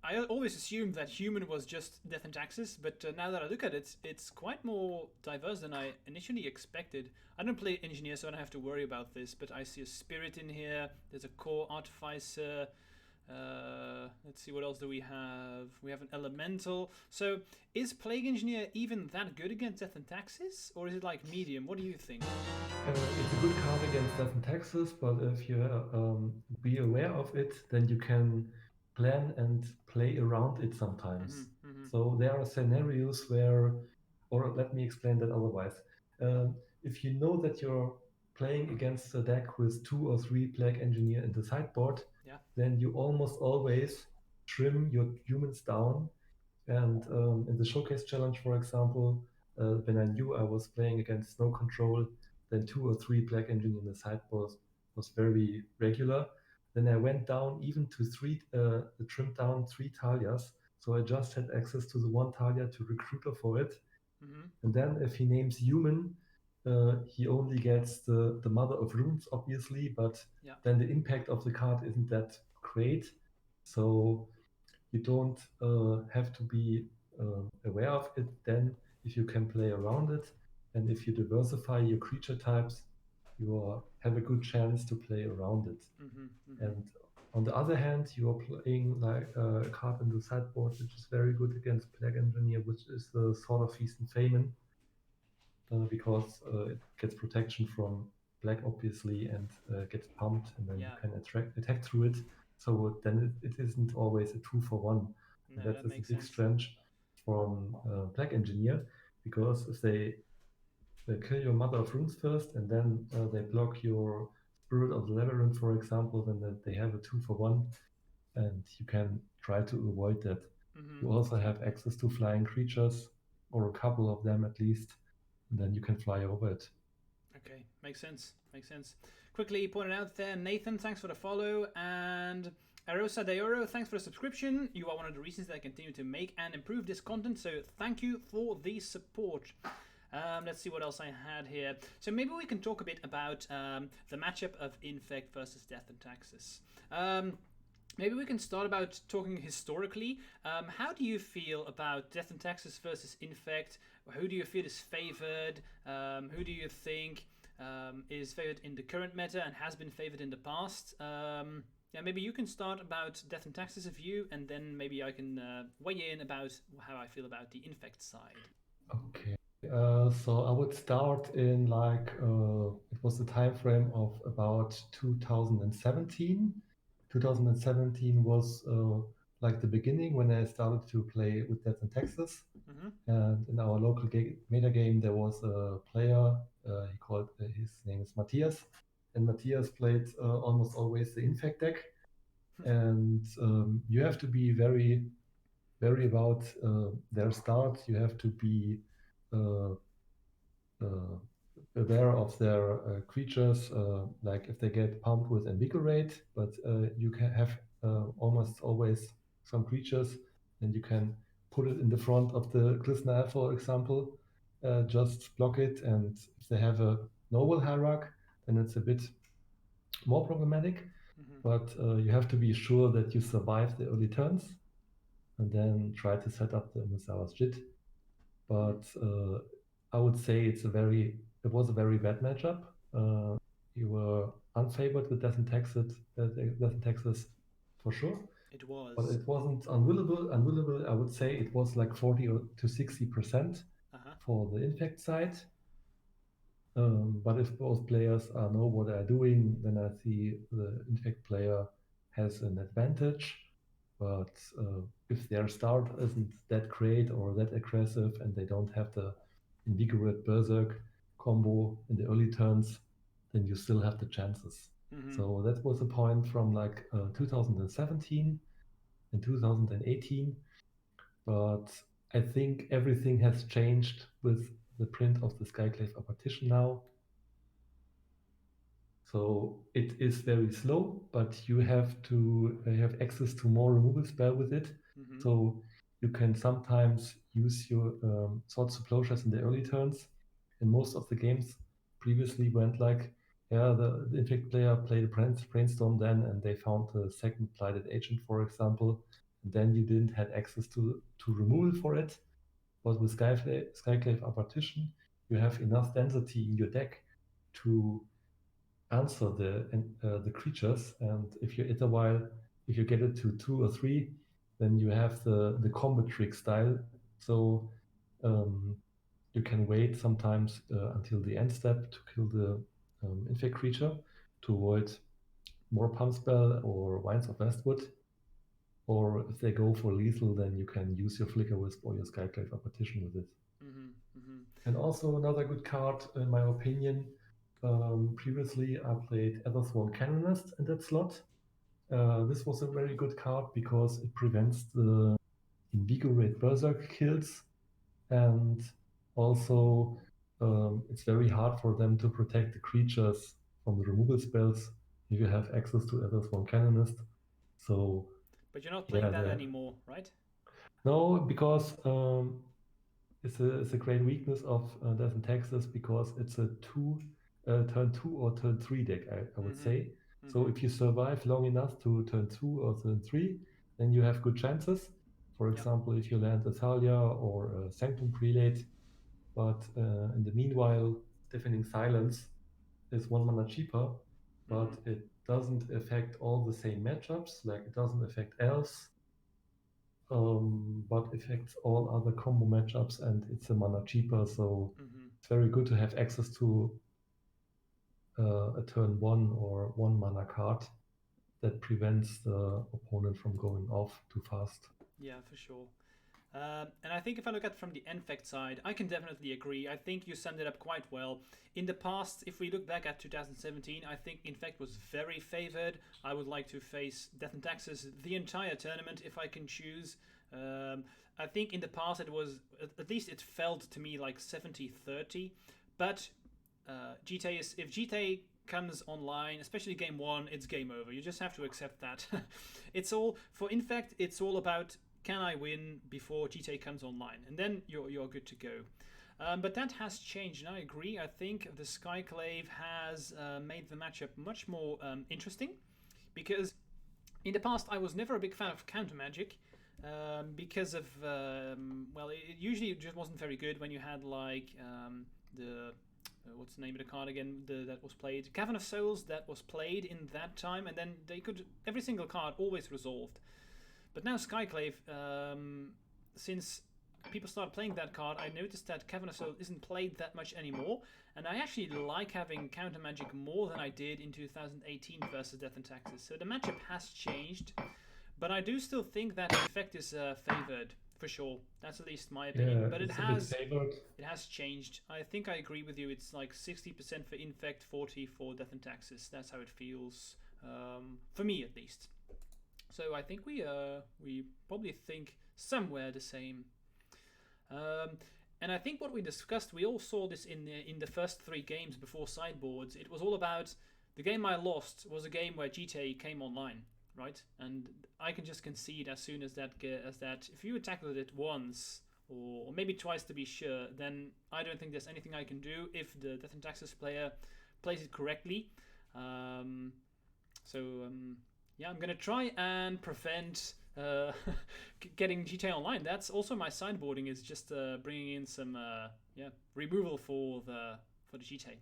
I always assumed that human was just Death and Taxes, but now that I look at it, it's quite more diverse than I initially expected. I don't play Engineer, so I don't have to worry about this, but I see a Spirit in here, there's a Core Artificer, let's see, what else do we have? We have an Elemental. So, is Plague Engineer even that good against Death and Taxes, or is it like medium? What do you think? It's a good card against Death and Taxes, but if you be aware of it, then you can plan and play around it sometimes. So there are scenarios where, or let me explain that otherwise. If you know that you're playing against a deck with 2 or 3 Plague Engineer in the sideboard, then you almost always trim your humans down. And in the Showcase Challenge, for example, when I knew I was playing against Snow Control, then 2 or 3 Black Engineer in the sideboard was very regular. Then I went down even to trimmed down 3 Talias. So I just had access to the 1 Talia to Recruiter for it. And then if he names human, he only gets the Mother of Runes, obviously, but then the impact of the card isn't that great. So you don't have to be aware of it then if you can play around it. And if you diversify your creature types, you have a good chance to play around it. And on the other hand, you are playing like a card in the sideboard, which is very good against Plague Engineer, which is the Sword of Feast and Famine, because it gets protection from black, obviously, and gets pumped, and then you can attack through it. So then it isn't always a 2-for-1. No, that is a big strength from Black Engineer, because if they kill your Mother of Runes first, and then they block your Spirit of the Labyrinth, for example, then they have a 2-for-1, and you can try to avoid that. You also have access to flying creatures, or a couple of them at least, and then you can fly over it. Okay, makes sense. Quickly pointed out there, Nathan, thanks for the follow, and Arosa Deoro, thanks for the subscription. You are one of the reasons that I continue to make and improve this content, so thank you for the support. Let's see what else I had here. So maybe we can talk a bit about the matchup of Infect versus Death and Taxes. Maybe we can start about talking historically. How do you feel about Death and Taxes versus Infect? Who do you feel is favored? Who do you think is favored in the current meta and has been favored in the past? Yeah, maybe you can start about Death and Taxes of you, and then maybe I can weigh in about how I feel about the Infect side. Okay. So I would start in it was the time frame of about 2017. 2017 was like the beginning when I started to play with Death and Taxes. And in our local meta game, there was a player, his name is Matthias. And Matthias played almost always the Infect deck. And you have to be very, very about their start. You have to be aware of their creatures, like if they get pumped with Invigorate, but you can have almost always some creatures, and you can put it in the front of the Glistener, for example, just block it, and if they have a Noble Hierarch, then it's a bit more problematic, but you have to be sure that you survive the early turns, and then try to set up the Misawa's Jit. But I would say it was a very bad matchup. You were unfavored with Death and Taxes for sure. It was. But it wasn't unwillable. I would say it was like 40 to 60% for the Infect side. But if both players know what they're doing, then I see the Infect player has an advantage. But if their start isn't that great or that aggressive, and they don't have the Invigorate Berserk combo in the early turns, then you still have the chances. So that was a point from like 2017 and 2018. But I think everything has changed with the print of the Skyclave Partition now. So it is very slow, but you have access to more removal spell with it. So you can sometimes use your Swords to Plowshares in the early turns. And most of the games previously went like, the Infect player played a Brainstorm then, and they found the second Blighted Agent, for example. And then you didn't have access to removal for it. But with Skyclave Partition, you have enough density in your deck to answer the creatures, and if you get it to 2 or 3, then you have the combat trick style. So you can wait sometimes until the end step to kill the Infect creature to avoid more pump spell or Winds of Westwood. Or if they go for lethal, then you can use your Flicker Wisp or your Skyclave Partition with it. And also another good card, in my opinion. Previously, I played Ethersworn Canonist in that slot. This was a very good card because it prevents the Invigorate Berserk kills, and also it's very hard for them to protect the creatures from the removal spells if you have access to Ethersworn Canonist. So, but you're not playing that anymore, right? No, because it's a great weakness of Death and Taxes, because it's a turn 2 or turn 3 deck, I would say. So if you survive long enough to turn 2 or turn 3, then you have good chances. For example, if you land a Thalia or a Sanctum Prelate. But in the meanwhile, Deafening Silence is 1 mana cheaper, but it doesn't affect all the same matchups. Like, it doesn't affect Elves, but affects all other combo matchups, and it's a mana cheaper, so it's very good to have access to a turn 1 or 1 mana card that prevents the opponent from going off too fast. Yeah, for sure. And I think if I look at it from the Infect side, I can definitely agree. I think you summed it up quite well. In the past, if we look back at 2017, I think Infect was very favored. I would like to face Death and Taxes the entire tournament if I can choose. I think in the past it was, at least it felt to me like 70-30. But if GTA comes online, especially game 1, it's game over. You just have to accept that. It's all, for Infect, it's all about, can I win before GTA comes online? And then you're good to go. But that has changed, and I agree. I think the Skyclave has made the matchup much more interesting, because in the past I was never a big fan of counter magic, because of it usually just wasn't very good when you had like what's the name of the card again that was played? Cavern of Souls, that was played in that time, and then every single card always resolved. But now Skyclave, since people started playing that card, I noticed that Cavern of Souls isn't played that much anymore, and I actually like having counter magic more than I did in 2018 versus Death and Taxes. So the matchup has changed, But I do still think that Infect is favored for sure. That's at least my opinion. Yeah, But it's a bit favored. it has changed. I think I agree with you. It's like 60% for Infect, 40 for Death and Taxes. That's how it feels for me at least. So I think we probably think somewhere the same. And I think what we discussed, we all saw this in the first 3 games before sideboards. It was all about the game I lost was a game where GTA came online, right? And I can just concede as soon as that if you tackled it once or maybe twice to be sure, then I don't think there's anything I can do if the Death and Taxes player plays it correctly. Yeah, I'm gonna try and prevent getting GTA Online. That's also my sideboarding is just bringing in some removal for the GTA.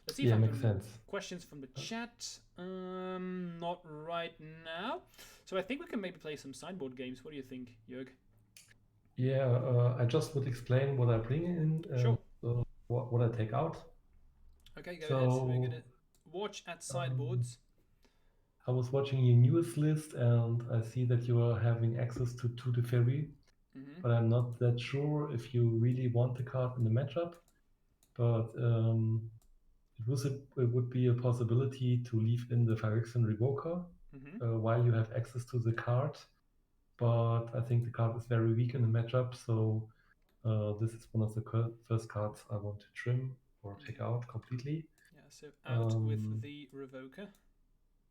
Let's see if I makes can sense. questions from the chat. Not right now. So I think we can maybe play some sideboard games. What do you think, Jörg? Yeah, I just would explain what I bring in. Sure. What I take out. Okay, go ahead. We're gonna watch at sideboards. I was watching your news list and I see that you are having access to the Ferry, but I'm not that sure if you really want the card in the matchup. But it would be a possibility to leave in the Phyrexian Revoker while you have access to the card. But I think the card is very weak in the matchup, so this is one of the first cards I want to trim or take out completely. Yeah, so out with the Revoker.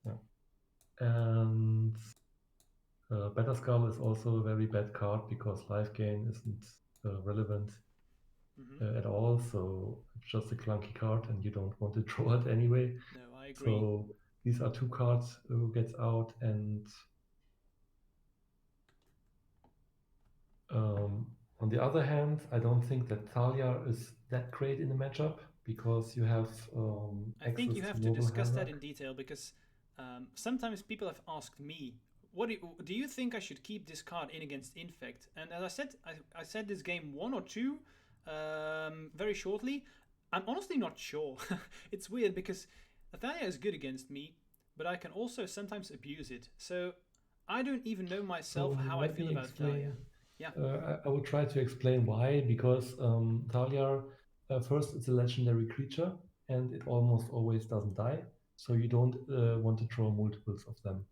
Yeah. And Batterskull is also a very bad card because life gain isn't relevant at all, so it's just a clunky card and you don't want to draw it anyway. No, I agree. So these are 2 cards who gets out, and on the other hand, I don't think that Thalia is that great in the matchup because you have I think you have to discuss that in detail because sometimes people have asked me, "What do you think I should keep this card in against Infect?" And as I said, I said this game 1 or 2 very shortly. I'm honestly not sure. It's weird because Thalia is good against me, but I can also sometimes abuse it. So I don't even know myself how I feel about Thalia. Yeah. I will try to explain why, because Thalia, first, it's a legendary creature, and it almost always doesn't die, so you don't want to draw multiples of them.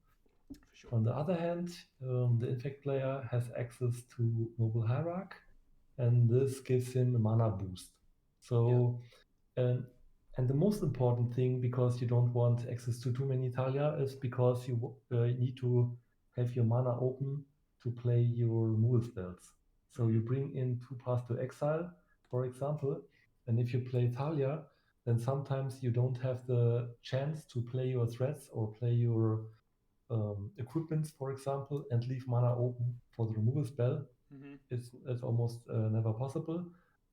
For sure. On the other hand, the Infect player has access to Noble Hierarch, and this gives him a mana boost. So, and the most important thing, because you don't want access to too many Thalia, is because you need to have your mana open to play your removal spells. So you bring in 2 Paths to Exile, for example, and if you play Thalia, then sometimes you don't have the chance to play your threats or play your equipments, for example, and leave mana open for the removal spell. It's almost never possible,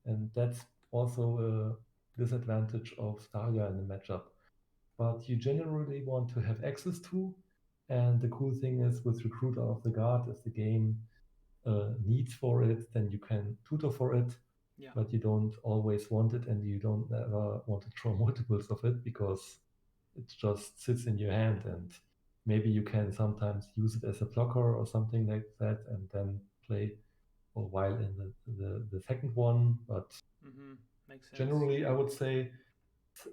and that's also a disadvantage of Thalia in the matchup. But you generally want to have access to, and the cool thing is with Recruiter of the Guard, if the game needs for it, then you can tutor for it, but you don't always want it, and you don't ever want to draw multiples of it because it just sits in your hand, and maybe you can sometimes use it as a blocker or something like that, and then play a while in the second one. But makes sense. Generally, I would say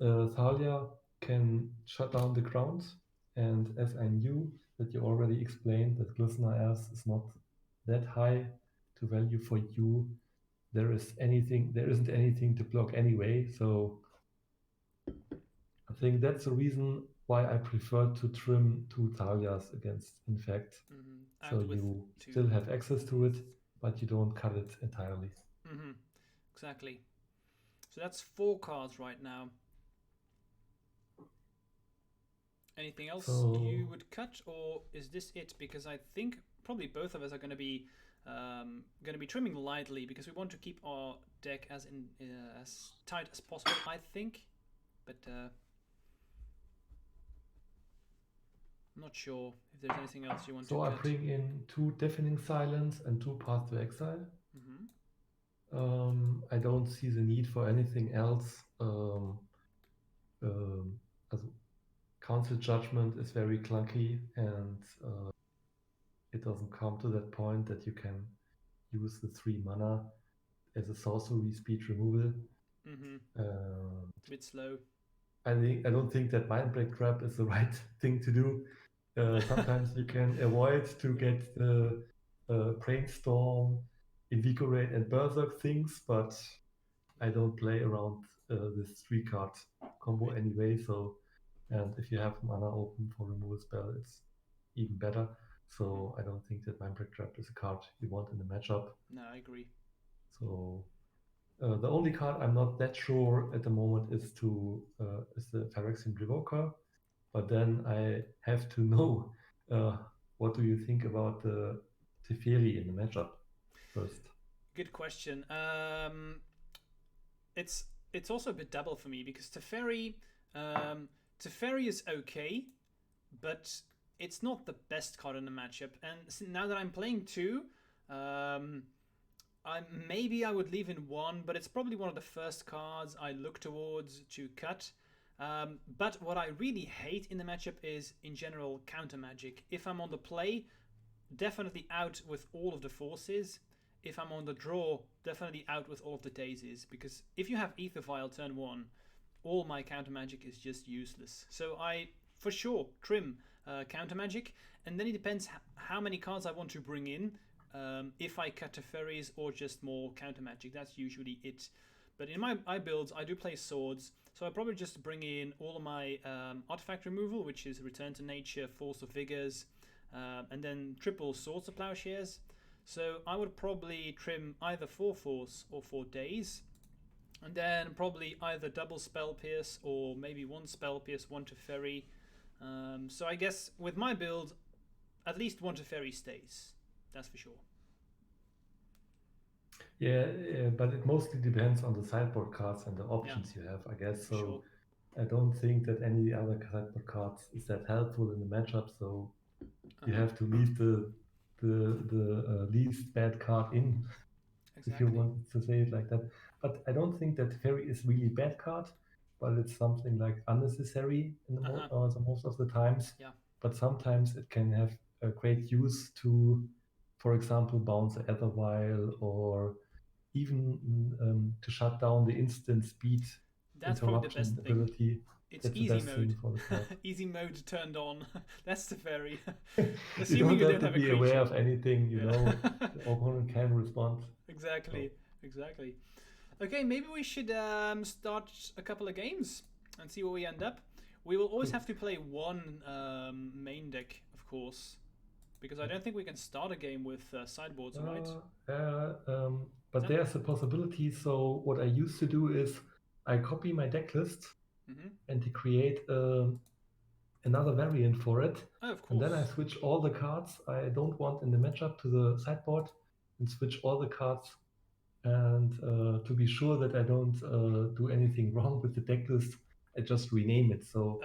Thalia can shut down the ground, and as I knew that you already explained that Glistener S is not that high to value for you, there isn't anything to block anyway, so I think that's the reason why I prefer to trim 2 Thalias against Infect. So you still have access to it, but you don't cut it entirely. Exactly. So that's 4 cards right now. Anything else you would cut, or is this it? Because I think probably both of us are going to be trimming lightly because we want to keep our deck as tight as possible, I think. But I'm not sure if there's anything else you want to cut. So I bring in 2 Deafening Silence and 2 Paths to Exile. I don't see the need for anything else. Council Judgment is very clunky, and it doesn't come to that point that you can use the 3 mana as a sorcery speed removal. It's a bit slow. I don't think that Mindbreak Trap is the right thing to do. Sometimes you can avoid to get the Brainstorm, Invigorate, and Berserk things, but I don't play around this 3-card combo anyway. So, and if you have mana open for removal spell, it's even better. So I don't think that Mindbreak Trap is a card you want in the matchup. No, I agree. So the only card I'm not that sure at the moment is the Phyrexian Revoker, but then I have to know what do you think about the Teferi in the matchup first? Good question. It's also a bit double for me because Teferi is okay, but it's not the best card in the matchup. And now that I'm playing 2, maybe I would leave in 1, but it's probably one of the first cards I look towards to cut. But what I really hate in the matchup is, in general, counter magic. If I'm on the play, definitely out with all of the forces. If I'm on the draw, definitely out with all of the daisies. Because if you have Ether Vial turn 1, all my counter magic is just useless. So I, for sure, trim counter magic. And then it depends how many cards I want to bring in. If I cut Teferis or just more counter magic, that's usually it. But in my builds, I do play swords, so I probably just bring in all of my artifact removal, which is Return to Nature, Force of Vigors, and then triple Swords of Plowshares. So I would probably trim either 4 Force or 4 Days, and then probably either double Spell Pierce or maybe 1 Spell Pierce, 1 Teferi. So I guess with my build, at least 1 Teferi stays. That's for sure. Yeah, but it mostly depends on the sideboard cards and the options you have, I guess. So Sure. I don't think that any other sideboard cards is that helpful in the matchup. So you have to leave the least bad card in, if you want to say it like that. But I don't think that Fairy is really bad card, but it's something like unnecessary in the most of the times. Yeah. But sometimes it can have a great use to, for example, bounce the Ether Vial, or even to shut down the instant speed interruption ability. It's That's easy the best mode. Thing for the card. Easy mode turned on. That's the Fairy. Assuming you don't have to be aware of anything, you know, the opponent can respond. Exactly. Okay, maybe we should start a couple of games and see where we end up. We will always have to play one main deck, of course, because I don't think we can start a game with sideboards, right? But there's a possibility. So what I used to do is I copy my deck list and to create another variant for it. Oh, of course. And then I switch all the cards I don't want in the matchup to the sideboard and switch all the cards. And to be sure that I don't do anything wrong with the deck list, I just rename it. So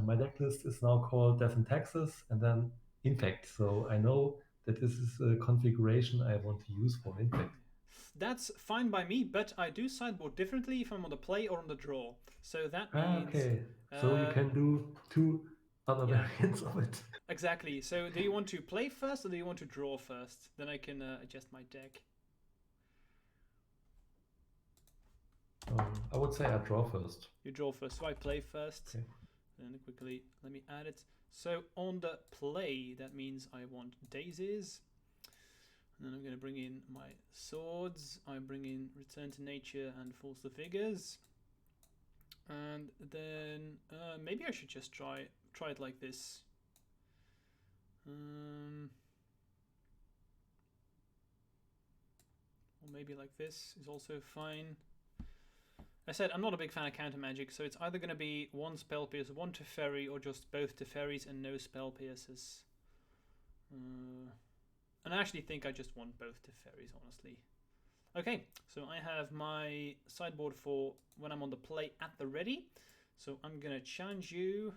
my deck list is now called Death and Taxes and then Infect. So I know that this is a configuration I want to use for Infect. That's fine by me, but I do sideboard differently if I'm on the play or on the draw. So that means... Okay, so you can do 2 other variants of it. Exactly. So do you want to play first or do you want to draw first? Then I can adjust my deck. I would say I draw first. You draw first, so I play first. Okay. Then quickly, let me add it. So on the play, that means I want daisies. And then I'm going to bring in my swords. I bring in Return to Nature and Force of Vigors. And then maybe I should just try it like this. Or maybe like this is also fine. I said I'm not a big fan of counter magic, so it's either going to be 1 Spell Pierce, 1 Teferi, or just both Teferis and no Spell Pierces. And I actually think I just want both Teferis, honestly. Okay, so I have my sideboard for when I'm on the play at the ready. So I'm going to challenge you.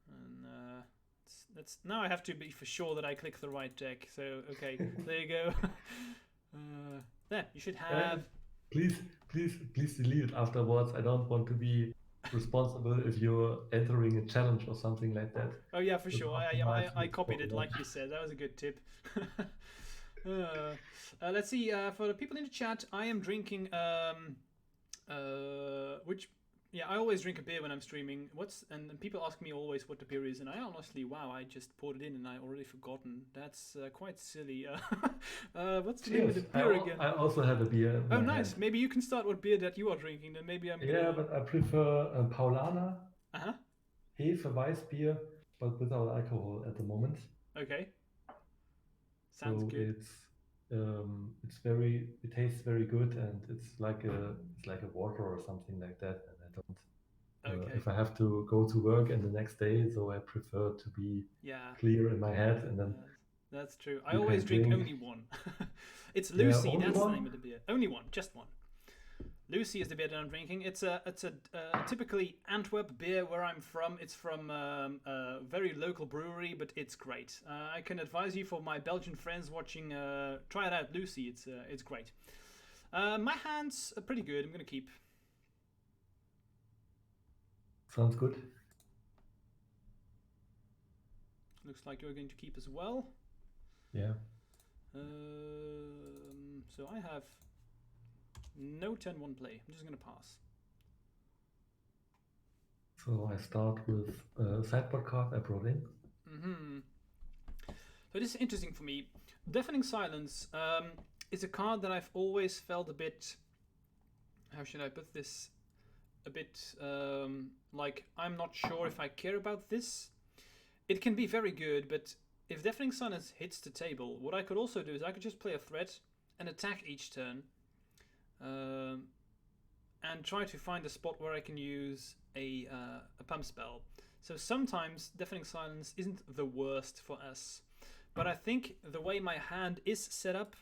And now I have to be for sure that I click the right deck. So, okay, there you go. There, you should have... Please delete it afterwards. I don't want to be responsible if you're entering a challenge or something like that. Oh yeah, for sure. I copied it like you said. That was a good tip. Let's see. For the people in the chat, I am drinking which yeah, I always drink a beer when I'm streaming. And people ask me always what the beer is, and I honestly, wow, I just poured it in and I already forgotten. That's quite silly. What's the name of the beer again? I also have a beer. Oh, nice. Hand. Maybe you can start what beer that you are drinking. Then maybe I'm. Yeah, but I prefer Paulaner. Uh-huh. Hefe Weißbier, but without alcohol at the moment. Okay. Sounds good. It tastes very good, and it's like a water or something like that. And I don't. If I have to go to work and the next day, so I prefer to be clear in my head, and then. That's true. I always drink only one. It's Lucy. Yeah, that's the name of the beer. Only one, just one. Lucy is the beer that I'm drinking. It's a typically Antwerp beer where I'm from. It's from a very local brewery, but it's great. I can advise you for my Belgian friends watching. Try it out, Lucy. It's great. My hands are pretty good. I'm gonna keep. Sounds good. Looks like you're going to keep as well. Yeah. So I have no 10-1 play. I'm just going to pass. So I start with a sideboard card I brought in. So this is interesting for me. Deafening Silence is a card that I've always felt a bit, how should I put this, a bit like I'm not sure if I care about this. It can be very good, but if Deafening Silence hits the table, what I could also do is I could just play a threat and attack each turn, and try to find a spot where I can use a pump spell. So sometimes Deafening Silence isn't the worst for us, but I think the way my hand is set up,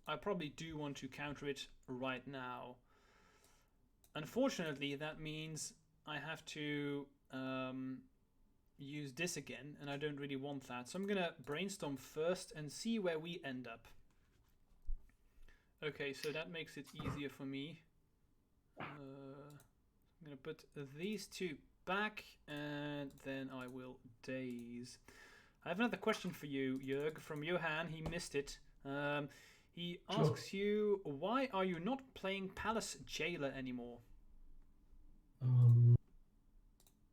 I probably do want to counter it right now. Unfortunately, that means I have to use this again, and I don't really want that. So I'm gonna brainstorm first and see where we end up. Okay, so that makes it easier for me. I'm gonna put these two back, and then I will daze. I have another question for you, Jörg, from Johan. He missed it. He asks you, why are you not playing Palace Jailer anymore?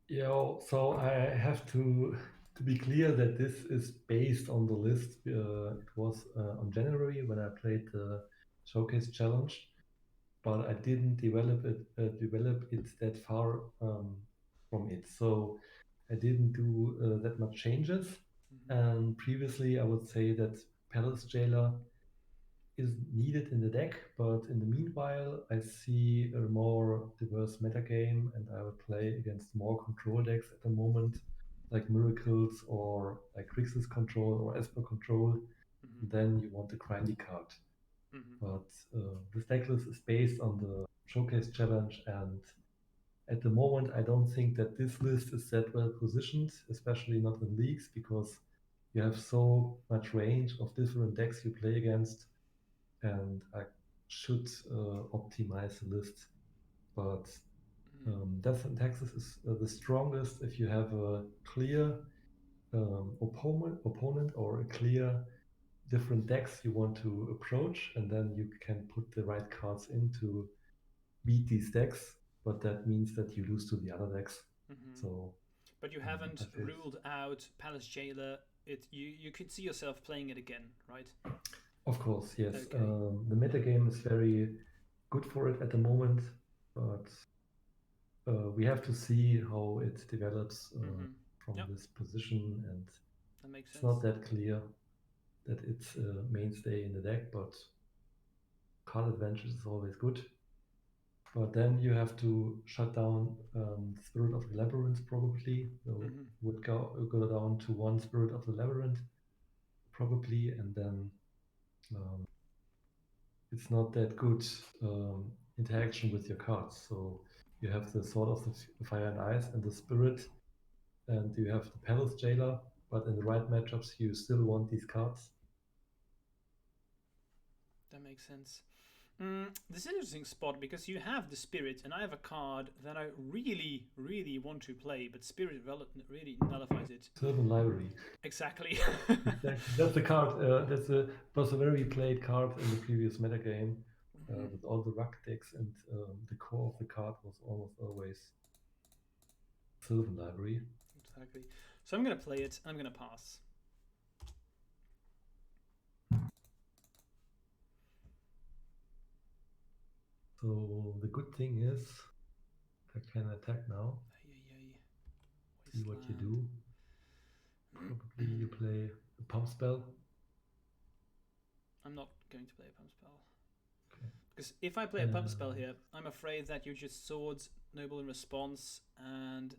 Yeah, so I have to be clear that this is based on the list. It was on January when I played the Showcase Challenge, but I didn't develop it that far from it. So I didn't do that much changes. And previously, I would say that Palace Jailer is needed in the deck, but in the meanwhile, I see a more diverse metagame, and I would play against more control decks at the moment, like Miracles or like Grixis Control or Esper Control. Then you want the grindy card. But this deck list is based on the Showcase Challenge, and at the moment, I don't think that this list is that well positioned, especially not in leagues, because you have so much range of different decks you play against. And I should optimize the list, but Death in Texas is the strongest if you have a clear opponent or a clear different decks you want to approach, and then you can put the right cards in to beat these decks, but that means that you lose to the other decks. So, but you haven't ruled out Palace Jailer. You could see yourself playing it again, right? Of course, yes. Okay. The metagame is very good for it at the moment, but we have to see how it develops from this position, and that makes sense. It's not that clear that it's a mainstay in the deck, but card advantage is always good. But then you have to shut down Spirit of the Labyrinth probably. So would go down to one Spirit of the Labyrinth probably, and then it's not that good interaction with your cards. So you have the Sword of the Fire and Ice and the Spirit, and you have the Palace Jailer, but in the right matchups you still want these cards. That makes sense. This is an interesting spot because you have the Spirit and I have a card that I really, really want to play, but Spirit really nullifies it. Certain library. Exactly. Exactly. That's the card. Was a very played card in the previous metagame with all the ruck decks, and the core of the card was almost always Sylvan Library. Exactly. So I'm going to play it. I'm going to pass. So the good thing is I can attack now. See what you do. Probably you play a pump spell. I'm not going to play a pump spell. Okay. Because if I play a pump spell here, I'm afraid that you just swords noble in response, and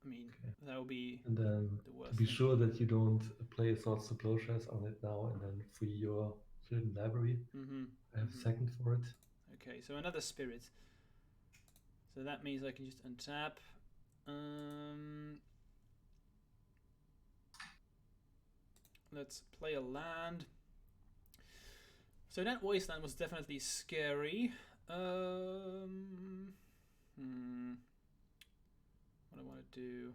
I mean that will be and then the worst. To be sure that you don't play Swords to Plowshares on it now, and then free your Sylvan Library. I have a second for it. Okay, so another Spirit. So that means I can just untap. Let's play a land. So that wasteland was definitely scary. What do I want to do?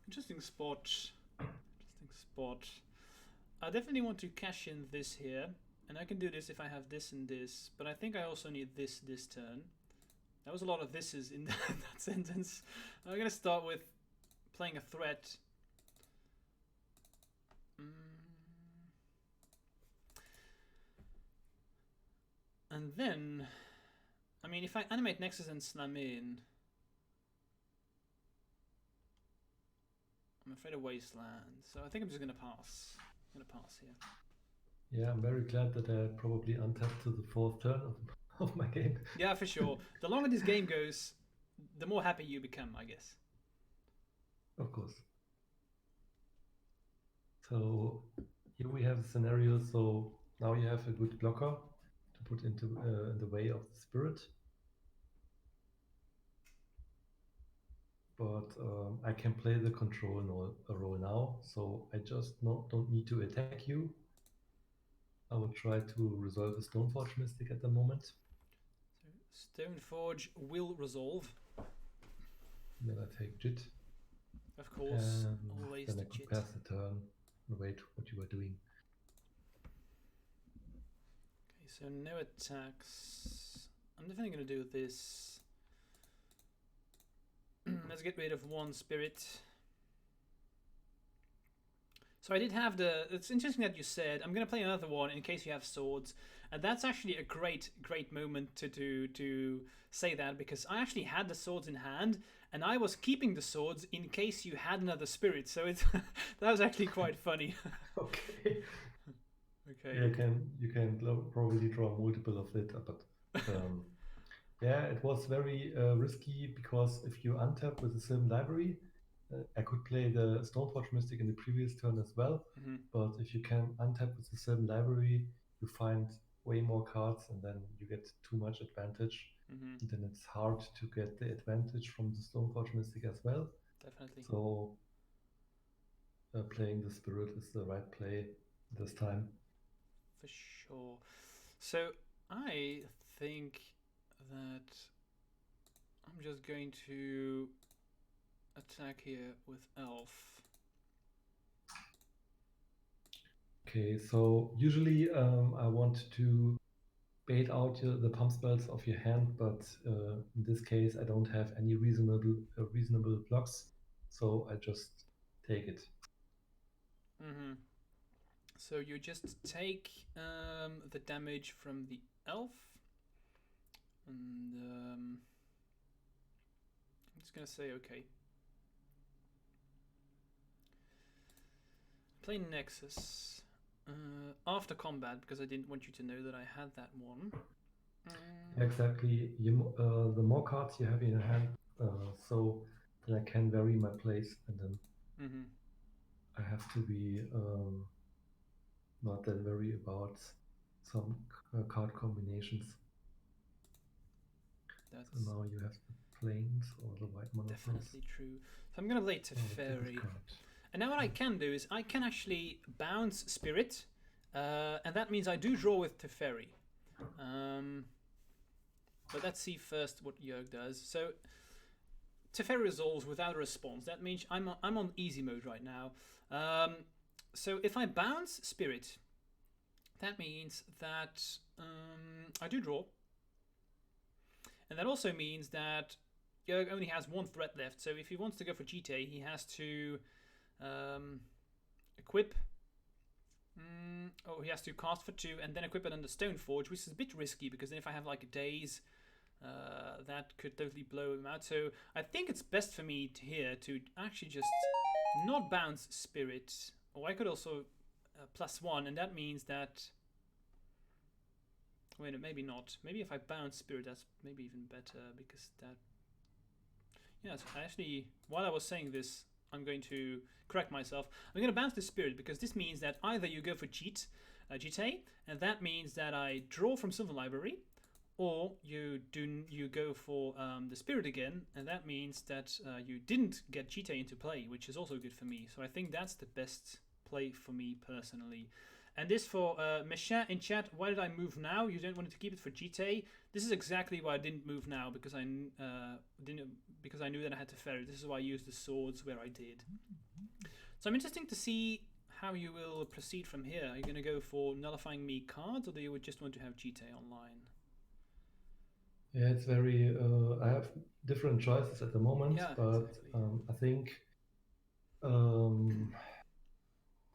Interesting spot. I definitely want to cash in this here, and I can do this if I have this and this, but I think I also need this turn. That was a lot of thises in that sentence. I'm going to start with playing a threat. And then, I mean, if I animate Nexus and slam in, I'm afraid of Wasteland, so I think I'm just going to pass. I'm going to pass here. Yeah, I'm very glad that I probably untapped to the fourth turn of my game. Yeah, for sure. The longer this game goes, the more happy you become, I guess. Of course. So here we have a scenario. So now you have a good blocker to put into the way of the Spirit. But I can play the control role now, so I just don't need to attack you. I will try to resolve a Stoneforge Mystic at the moment. So Stoneforge will resolve. Then I take Jit. Of course, always then the I could pass the turn and wait what you are doing. Okay, so no attacks. I'm definitely going to do this. Let's get rid of one Spirit. So I did have it's interesting that you said, I'm going to play another one in case you have swords. And that's actually a great moment to say that, because I actually had the swords in hand, and I was keeping the swords in case you had another Spirit. So it's that was actually quite funny. Okay. Okay. Yeah, you can probably draw multiple of it, but yeah, it was very risky, because if you untap with the Sylvan Library, I could play the Stoneforge Mystic in the previous turn as well, but if you can untap with the Sylvan Library, you find way more cards, and then you get too much advantage. And then it's hard to get the advantage from the Stoneforge Mystic as well. Definitely. So playing the Spirit is the right play this time. For sure. So I think that I'm just going to attack here with Elf. Okay, so usually I want to bait out the pump spells of your hand, but in this case I don't have any reasonable blocks, so I just take it. So you just take the damage from the Elf, and I'm just gonna say okay. Play Nexus after combat, because I didn't want you to know that I had that one. Exactly. The more cards you have in your hand, so then I can vary my place, and then I have to be not that worry about some card combinations. So now you have the plains or the white monophos. Definitely true. So I'm going to play Teferi. And now what I can do is I can actually bounce Spirit, and that means I do draw with Teferi. But let's see first what Jörg does. So Teferi resolves without a response. That means I'm on easy mode right now. So if I bounce Spirit, that means that I do draw. And that also means that Jörg only has one threat left. So if he wants to go for GTA, he has to equip. He has to cast for 2 and then equip it under Stoneforge, which is a bit risky because then if I have like a daze, that could totally blow him out. So I think it's best for me to actually just not bounce Spirit. Or I could also +1, and that means that. Wait, maybe not. Maybe if I bounce Spirit, that's maybe even better because that. Yes, actually, while I was saying this, I'm going to correct myself. I'm going to bounce the Spirit because this means that either you go for GTA, and that means that I draw from Silver Library, or you go for the Spirit again, and that means that you didn't get GTA into play, which is also good for me. So I think that's the best play for me personally. And this for Mesha in chat, why did I move now? You don't want to keep it for GTA. This is exactly why I didn't move now, because I knew that I had to ferry. This is why I used the swords where I did. So I'm interested to see how you will proceed from here. Are you going to go for nullifying me cards, or do you just want to have GTA online? Yeah, it's very. I have different choices at the moment, but exactly. I think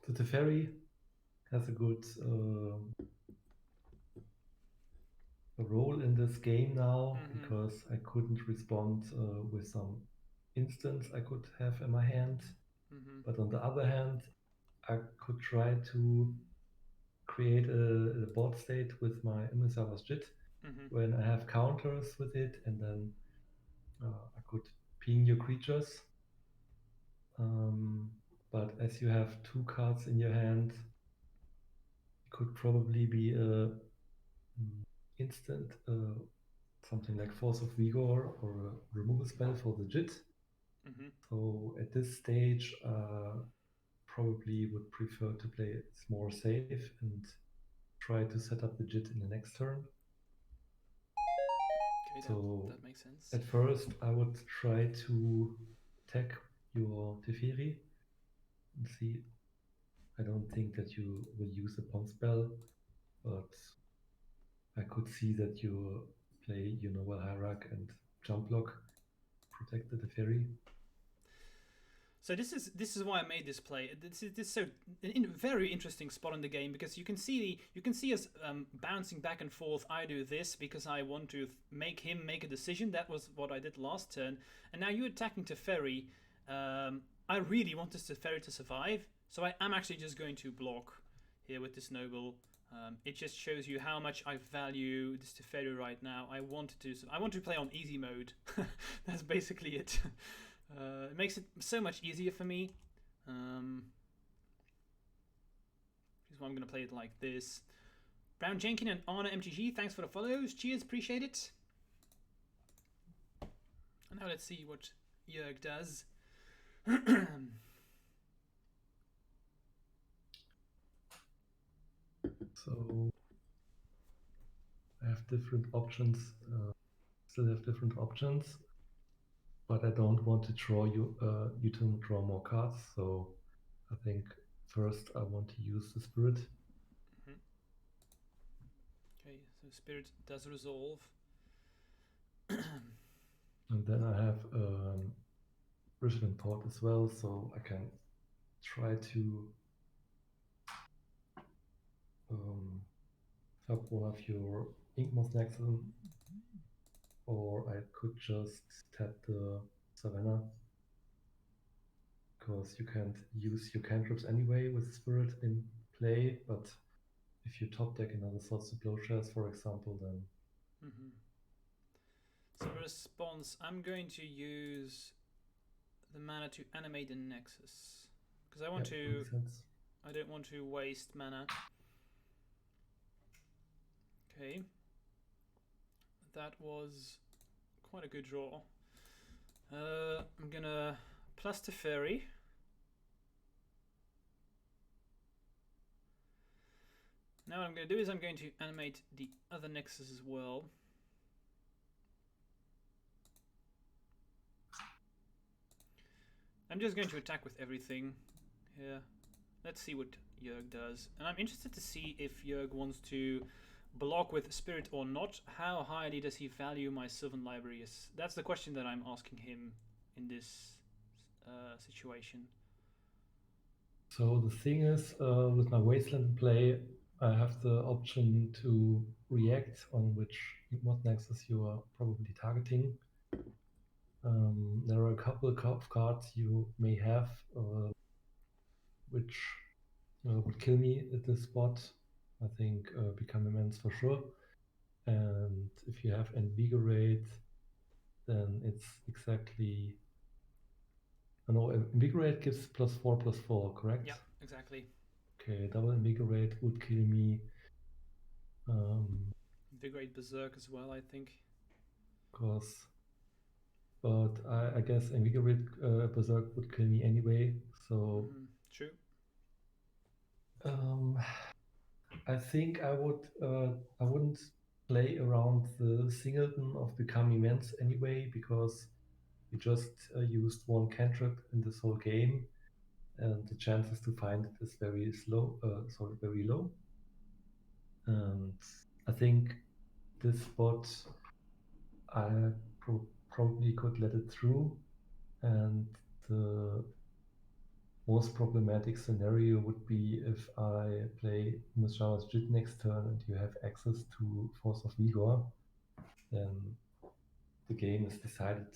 the Teferi has a good role in this game now, because I couldn't respond with some instants I could have in my hand. But on the other hand, I could try to create a board state with my Immisar's Jit when I have counters with it, and then I could ping your creatures. But as you have 2 cards in your hand, it could probably be a instant, something like Force of Vigor or a removal spell for the Jit. So at this stage, probably would prefer to play it more safe and try to set up the Jit in the next turn. Okay, so that makes sense. At first, I would try to attack your Teferi and see. I don't think that you will use a bomb spell, but I could see that you play, Hierarch and jump block, protect the Teferi. So this is why I made this play. This is so very interesting spot in the game, because you can see us bouncing back and forth. I do this because I want to make him make a decision. That was what I did last turn, and now you're attacking Teferi. I really want this Teferi to survive, so I'm actually just going to block here with this noble. It just shows you how much I value this Teferi right now. I want to play on easy mode. That's basically it. It makes it so much easier for me. Here's why I'm going to play it like this. Brown Jenkin and Arna MTG, thanks for the follows. Cheers, appreciate it. And now let's see what Jörg does. So I have different options. Still have different options. But I don't want to draw you to draw more cards, so I think first I want to use the Spirit. Okay, so Spirit does resolve. And then I have Vigilant Thought as well, so I can try to help one of your Inkmoth Nexus, or I could just tap the Savannah, because you can't use your cantrips anyway with Spirit in play, but if you top deck another Swords to Plowshares, for example, then... So response, I'm going to use the mana to animate the Nexus, because I want to... I don't want to waste mana. Okay. That was quite a good draw. I'm gonna plus Teferi. Now what I'm going to do is I'm going to animate the other Nexus as well. I'm just going to attack with everything here. Let's see what Jörg does. And I'm interested to see if Jörg wants to block with Spirit or not. How highly does he value my Sylvan Library? That's the question that I'm asking him in this situation. So the thing is, with my Wasteland play, I have the option to react on which mod nexus you are probably targeting. There are a couple of cards you may have which would kill me at this spot. I think Become Immense for sure. And if you have Invigorate, then it's exactly... No, Invigorate gives +4/+4, correct? Yeah, exactly. Okay, double Invigorate would kill me. Invigorate Berserk as well, I think. Of course. But I guess Invigorate Berserk would kill me anyway, so... True. I think I wouldn't play around the singleton of Become Immense anyway, because you just used one cantrip in this whole game, and the chances to find it is very low. And I think this spot I probably could let it through, and the most problematic scenario would be if I play Mishra's Jit next turn and you have access to Force of Vigor, then the game is decided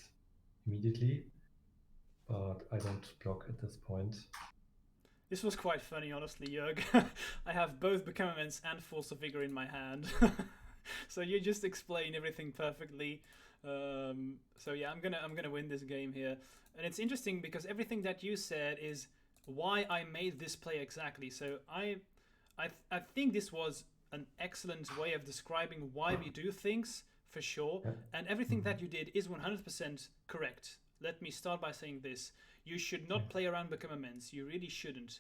immediately, but I don't block at this point. This was quite funny, honestly, Jörg. I have both Become Immense and Force of Vigor in my hand. So you just explain everything perfectly. So yeah, I'm gonna win this game here. And it's interesting because everything that you said is why I made this play exactly. So I think this was an excellent way of describing why we do things, for sure. Yeah. And everything that you did is 100% correct. Let me start by saying this. You should not play around Become Immense. You really shouldn't.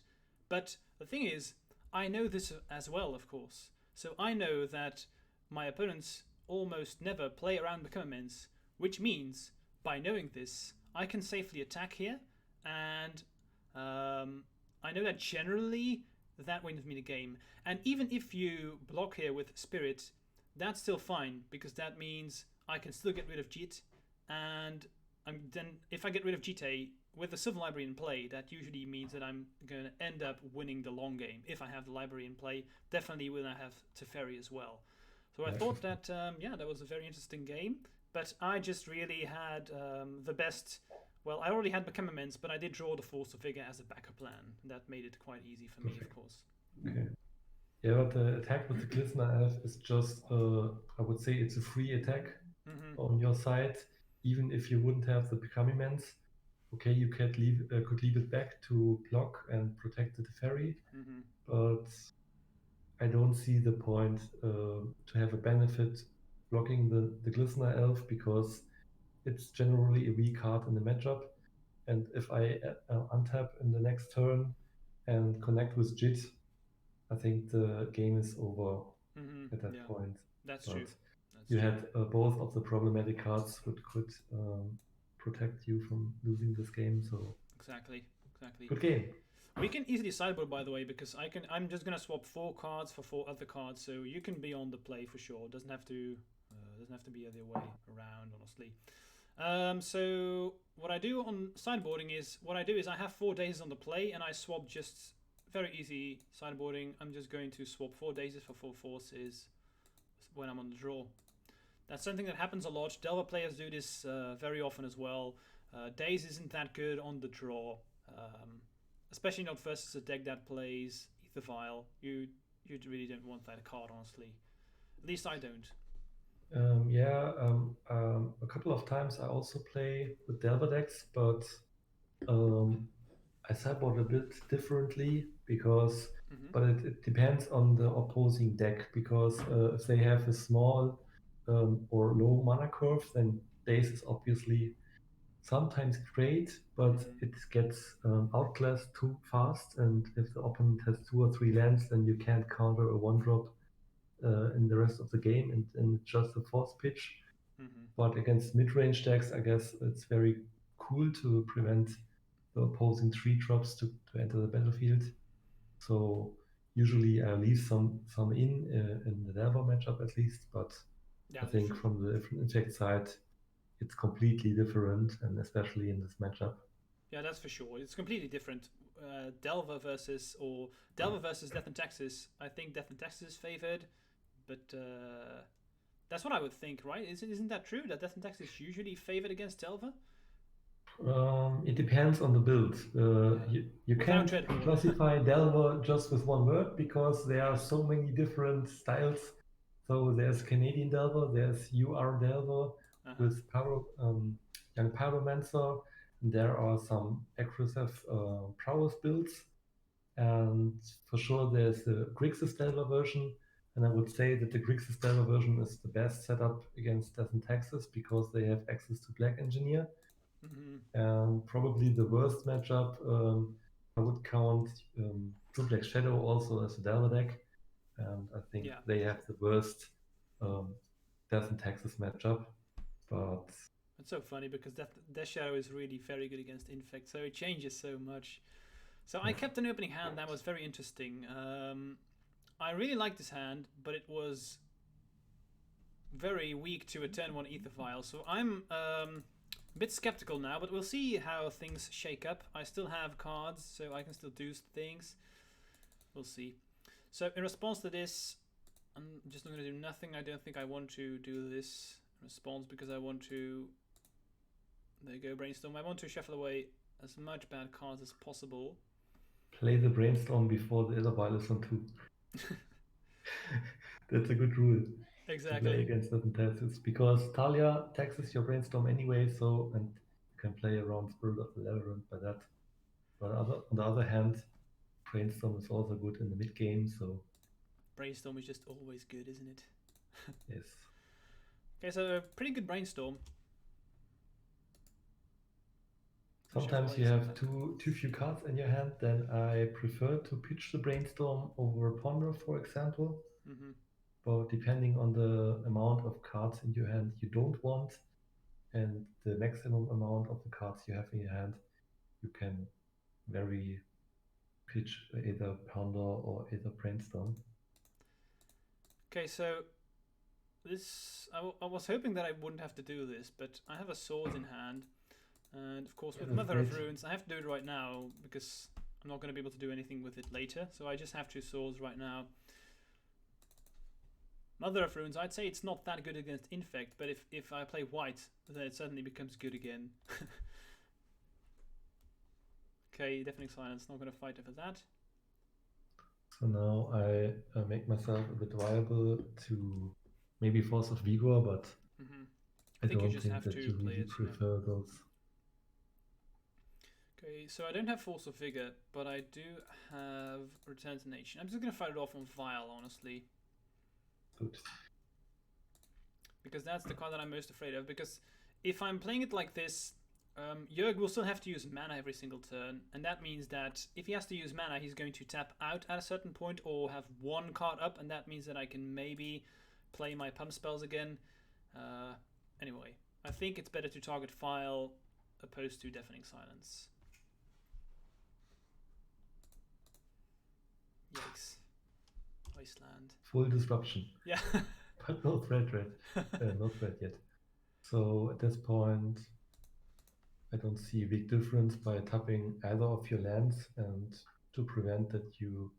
But the thing is, I know this as well, of course. So I know that my opponents almost never play around Become Immense, which means, by knowing this, I can safely attack here, and I know that generally that wins me the game. And even if you block here with Spirit, that's still fine, because that means I can still get rid of Jit, and then if I get rid of Jite with the Sylvan Library in play, that usually means that I'm going to end up winning the long game. If I have the library in play, definitely when I have Teferi as well. So I thought that, that was a very interesting game, but I just really had the best... Well, I already had Become Immense, but I did draw the Force of Vigor as a backup plan. That made it quite easy for me, of course. Okay. Yeah, but the attack with the Glistener Elf is just, I would say it's a free attack on your side. Even if you wouldn't have the Become Immense, okay, you could leave it back to block and protect the Teferi, but I don't see the point to have a benefit blocking the Glistener Elf, because it's generally a weak card in the matchup, and if I untap in the next turn and connect with Jit, I think the game is over at that point. That's true. You had both of the problematic cards which could protect you from losing this game. So exactly. Good game. We can easily sideboard, by the way, because I'm just gonna swap 4 cards for 4 other cards, so you can be on the play for sure. Doesn't have to be the other way around, honestly. So what I do on sideboarding is I have 4 days on the play, and I swap just very easy sideboarding. I'm just going to swap 4 days for 4 forces when I'm on the draw. That's something that happens a lot. Delver players do this very often as well. Daze isn't that good on the draw, especially not versus a deck that plays Ether Vial. You really don't want that card, honestly. At least I don't. A couple of times I also play with Delver decks, but I sideboard a bit differently because, but it depends on the opposing deck, because if they have a small or low mana curve, then Daze is obviously sometimes great, but it gets outclassed too fast. And if the opponent has 2 or 3 lands, then you can't counter a 1-drop in the rest of the game, and it's just a force pitch. But against mid-range decks, I guess it's very cool to prevent the opposing 3-drops to enter the battlefield. So usually I leave some in the Delver matchup at least, but I think from the Infect side, it's completely different, and especially in this matchup. Yeah, that's for sure. It's completely different. Delver versus Death and Taxes. I think Death and Taxes is favored, but that's what I would think, right? Isn't that true? That Death and Taxes is usually favored against Delver? It depends on the build. You can't classify Delver just with one word because there are so many different styles. So there's Canadian Delver, there's UR Delver with Young Pyromancer, and there are some aggressive prowess builds. And for sure there's the Grixis Delver version, and I would say that the Grixis Delver version is the best setup against Death and Taxes because they have access to Black Engineer. And probably the worst matchup, I would count Blue Black Shadow also as a Delver deck, and I think they have the worst Death and Taxes matchup. But it's so funny because Death Shadow is really very good against Infect, so it changes so much. So I kept an opening hand that was very interesting. I really liked this hand, but it was very weak to a turn 1 Ether Vial. So I'm a bit skeptical now, but we'll see how things shake up. I still have cards, so I can still do things. We'll see. So in response to this, I'm just not going to do nothing. I don't think I want to do this response because I want to... There you go, Brainstorm. I want to shuffle away as much bad cards as possible. Play the Brainstorm before the other pile is on 2. That's a good rule. Exactly. To play against Death and Taxes, because Talia taxes your Brainstorm anyway, so, and you can play around Spirit of the Labyrinth by that. But on the other hand, Brainstorm is also good in the mid game, so Brainstorm is just always good, isn't it? Yes. Okay, so pretty good Brainstorm. Sometimes you have too few cards in your hand, then I prefer to pitch the Brainstorm over Ponder, for example. But depending on the amount of cards in your hand you don't want, and the maximum amount of the cards you have in your hand, you can vary pitch either Ponder or either Brainstorm. Okay, so this I was hoping that I wouldn't have to do this, but I have a sword in hand, and of course with Mother of Runes I have to do it right now because I'm not going to be able to do anything with it later, so I just have 2 swords right now. Mother of Runes, I'd say it's not that good against Infect, but if I play white, then it suddenly becomes good again. Okay, Deafening Silence, not going to fight over that. So now I make myself a bit viable to maybe Force of Vigor, but I don't think that you really prefer those. Okay, so I don't have Force of Vigor, but I do have Return to Nature. I'm just going to fight it off on Vial, honestly. Good. Because that's the card that I'm most afraid of, because if I'm playing it like this, Jörg will still have to use mana every single turn, and that means that if he has to use mana, he's going to tap out at a certain point or have 1 card up, and that means that I can maybe play my pump spells again. Anyway, I think it's better to target File opposed to Deafening Silence. Yikes. Wasteland. Full disruption. Yeah. But no threat no threat yet. So at this point, I don't see a big difference by tapping either of your lands, and to prevent that you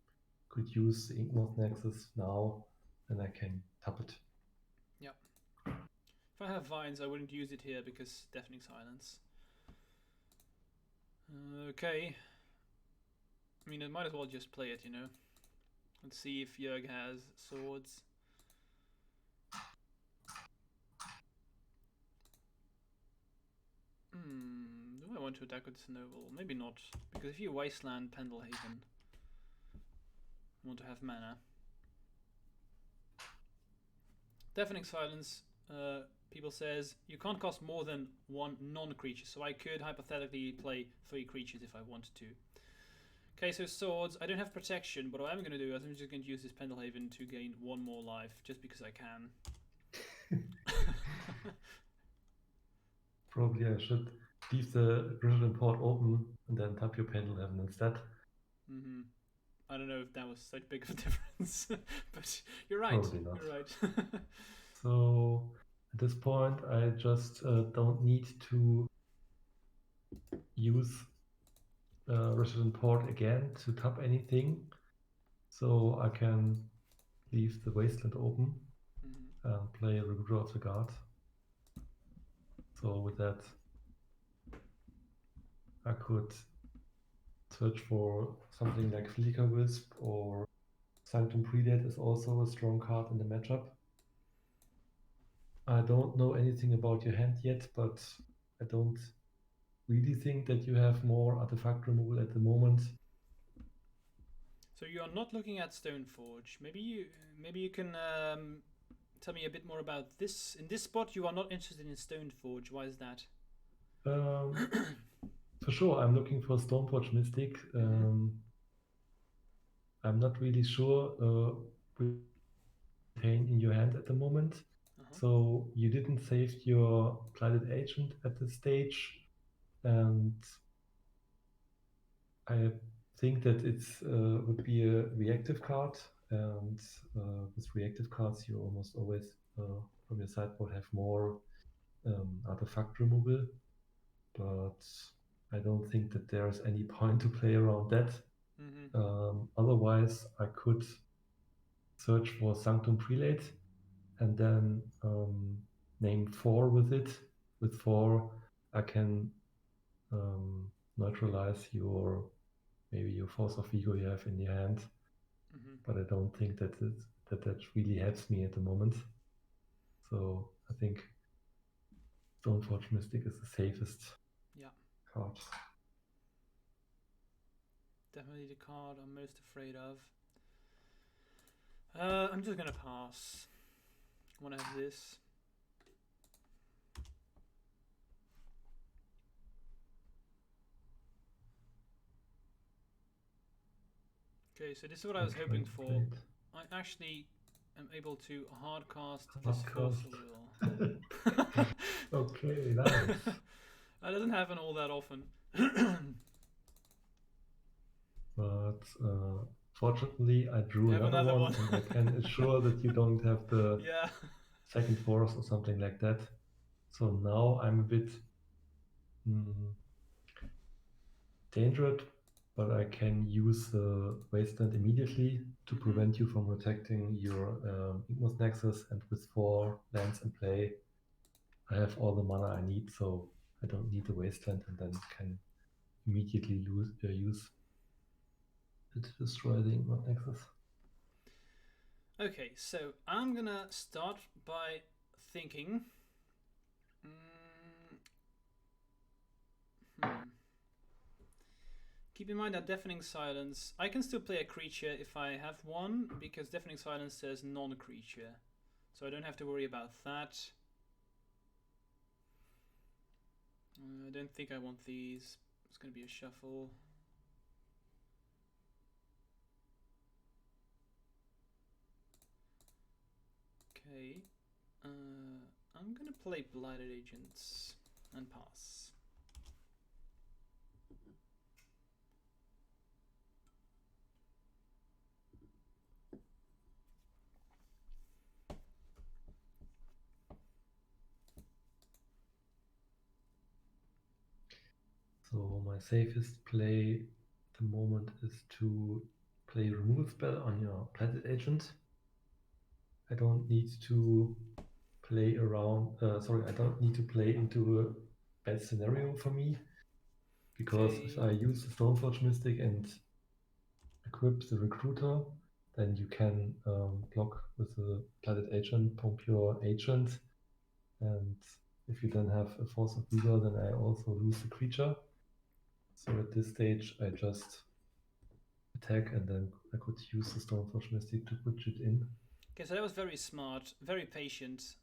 could use the Inkmoth Nexus now, then I can tap it. Yeah. If I have Vines, I wouldn't use it here because Deafening Silence. Okay. I mean, I might as well just play it, you know. Let's see if Jörg has swords. Do I want to attack with Snowball? Maybe not, because if you Wasteland Pendelhaven, I want to have mana. Deafening Silence people says you can't cost more than one non-creature, so I could hypothetically play 3 creatures if I wanted to. Okay, so swords. I don't have protection, but what I'm going to do is I'm just going to use this Pendelhaven to gain 1 more life, just because I can. Probably I should leave the Resident Port open and then tap your Pendelhaven instead. I don't know if that was such big of a difference, but you're right. Probably not. You're right. So at this point, I just don't need to use Resident Port again to tap anything. So I can leave the Wasteland open and play Recruiter of the Guard. So with that, I could search for something like Flicker Wisp, or Sanctum Predate is also a strong card in the matchup. I don't know anything about your hand yet, but I don't really think that you have more artifact removal at the moment. So you're not looking at Stoneforge. Maybe you can tell me a bit more about this. In this spot, you are not interested in Stoneforge. Why is that? For sure, I'm looking for Stoneforge Mystic. I'm not really sure retain in your hand at the moment. So you didn't save your Blighted Agent at this stage, and I think that it would be a reactive card, and with reactive cards you almost always from your sideboard have more artifact removal, but I don't think that there's any point to play around that. Otherwise I could search for Sanctum Prelate and then name 4 with it. With 4 I can neutralize your Force of Vigo you have in your hand, but I don't think that that really helps me at the moment. So I think Stoneforge Mystic is the safest card. Definitely the card I'm most afraid of. I'm just gonna pass. I wanna have this. Okay, so this is what I was hoping for. I actually am able to hard cast this Force of Will. Okay, nice. That doesn't happen all that often. But fortunately, I drew another one, and I can assure that you don't have the second force or something like that. So now I'm a bit dangerous, but I can use the Wasteland immediately to prevent you from protecting your Ignis Nexus, and with 4 lands in play, I have all the mana I need, so I don't need the Wasteland, and then can immediately use it to destroy the Ignis Nexus. Okay, so I'm gonna start by thinking. Keep in mind that Deafening Silence, I can still play a creature if I have one, because Deafening Silence says non-creature, so I don't have to worry about that. I don't think I want these. It's going to be a shuffle. Okay, I'm going to play Blighted Agents and pass. So my safest play at the moment is to play Removal Spell on your Blighted Agent. I don't need to play around, I don't need to play into a bad scenario for me, because if I use the Stoneforge Mystic and equip the Recruiter, then you can block with the Blighted Agent, pump your agent, and if you then have a Force of Vigor, then I also lose the creature. So at this stage I just attack, and then I could use the Stoneforge Mystic to push it in. Okay, so that was very smart, very patient.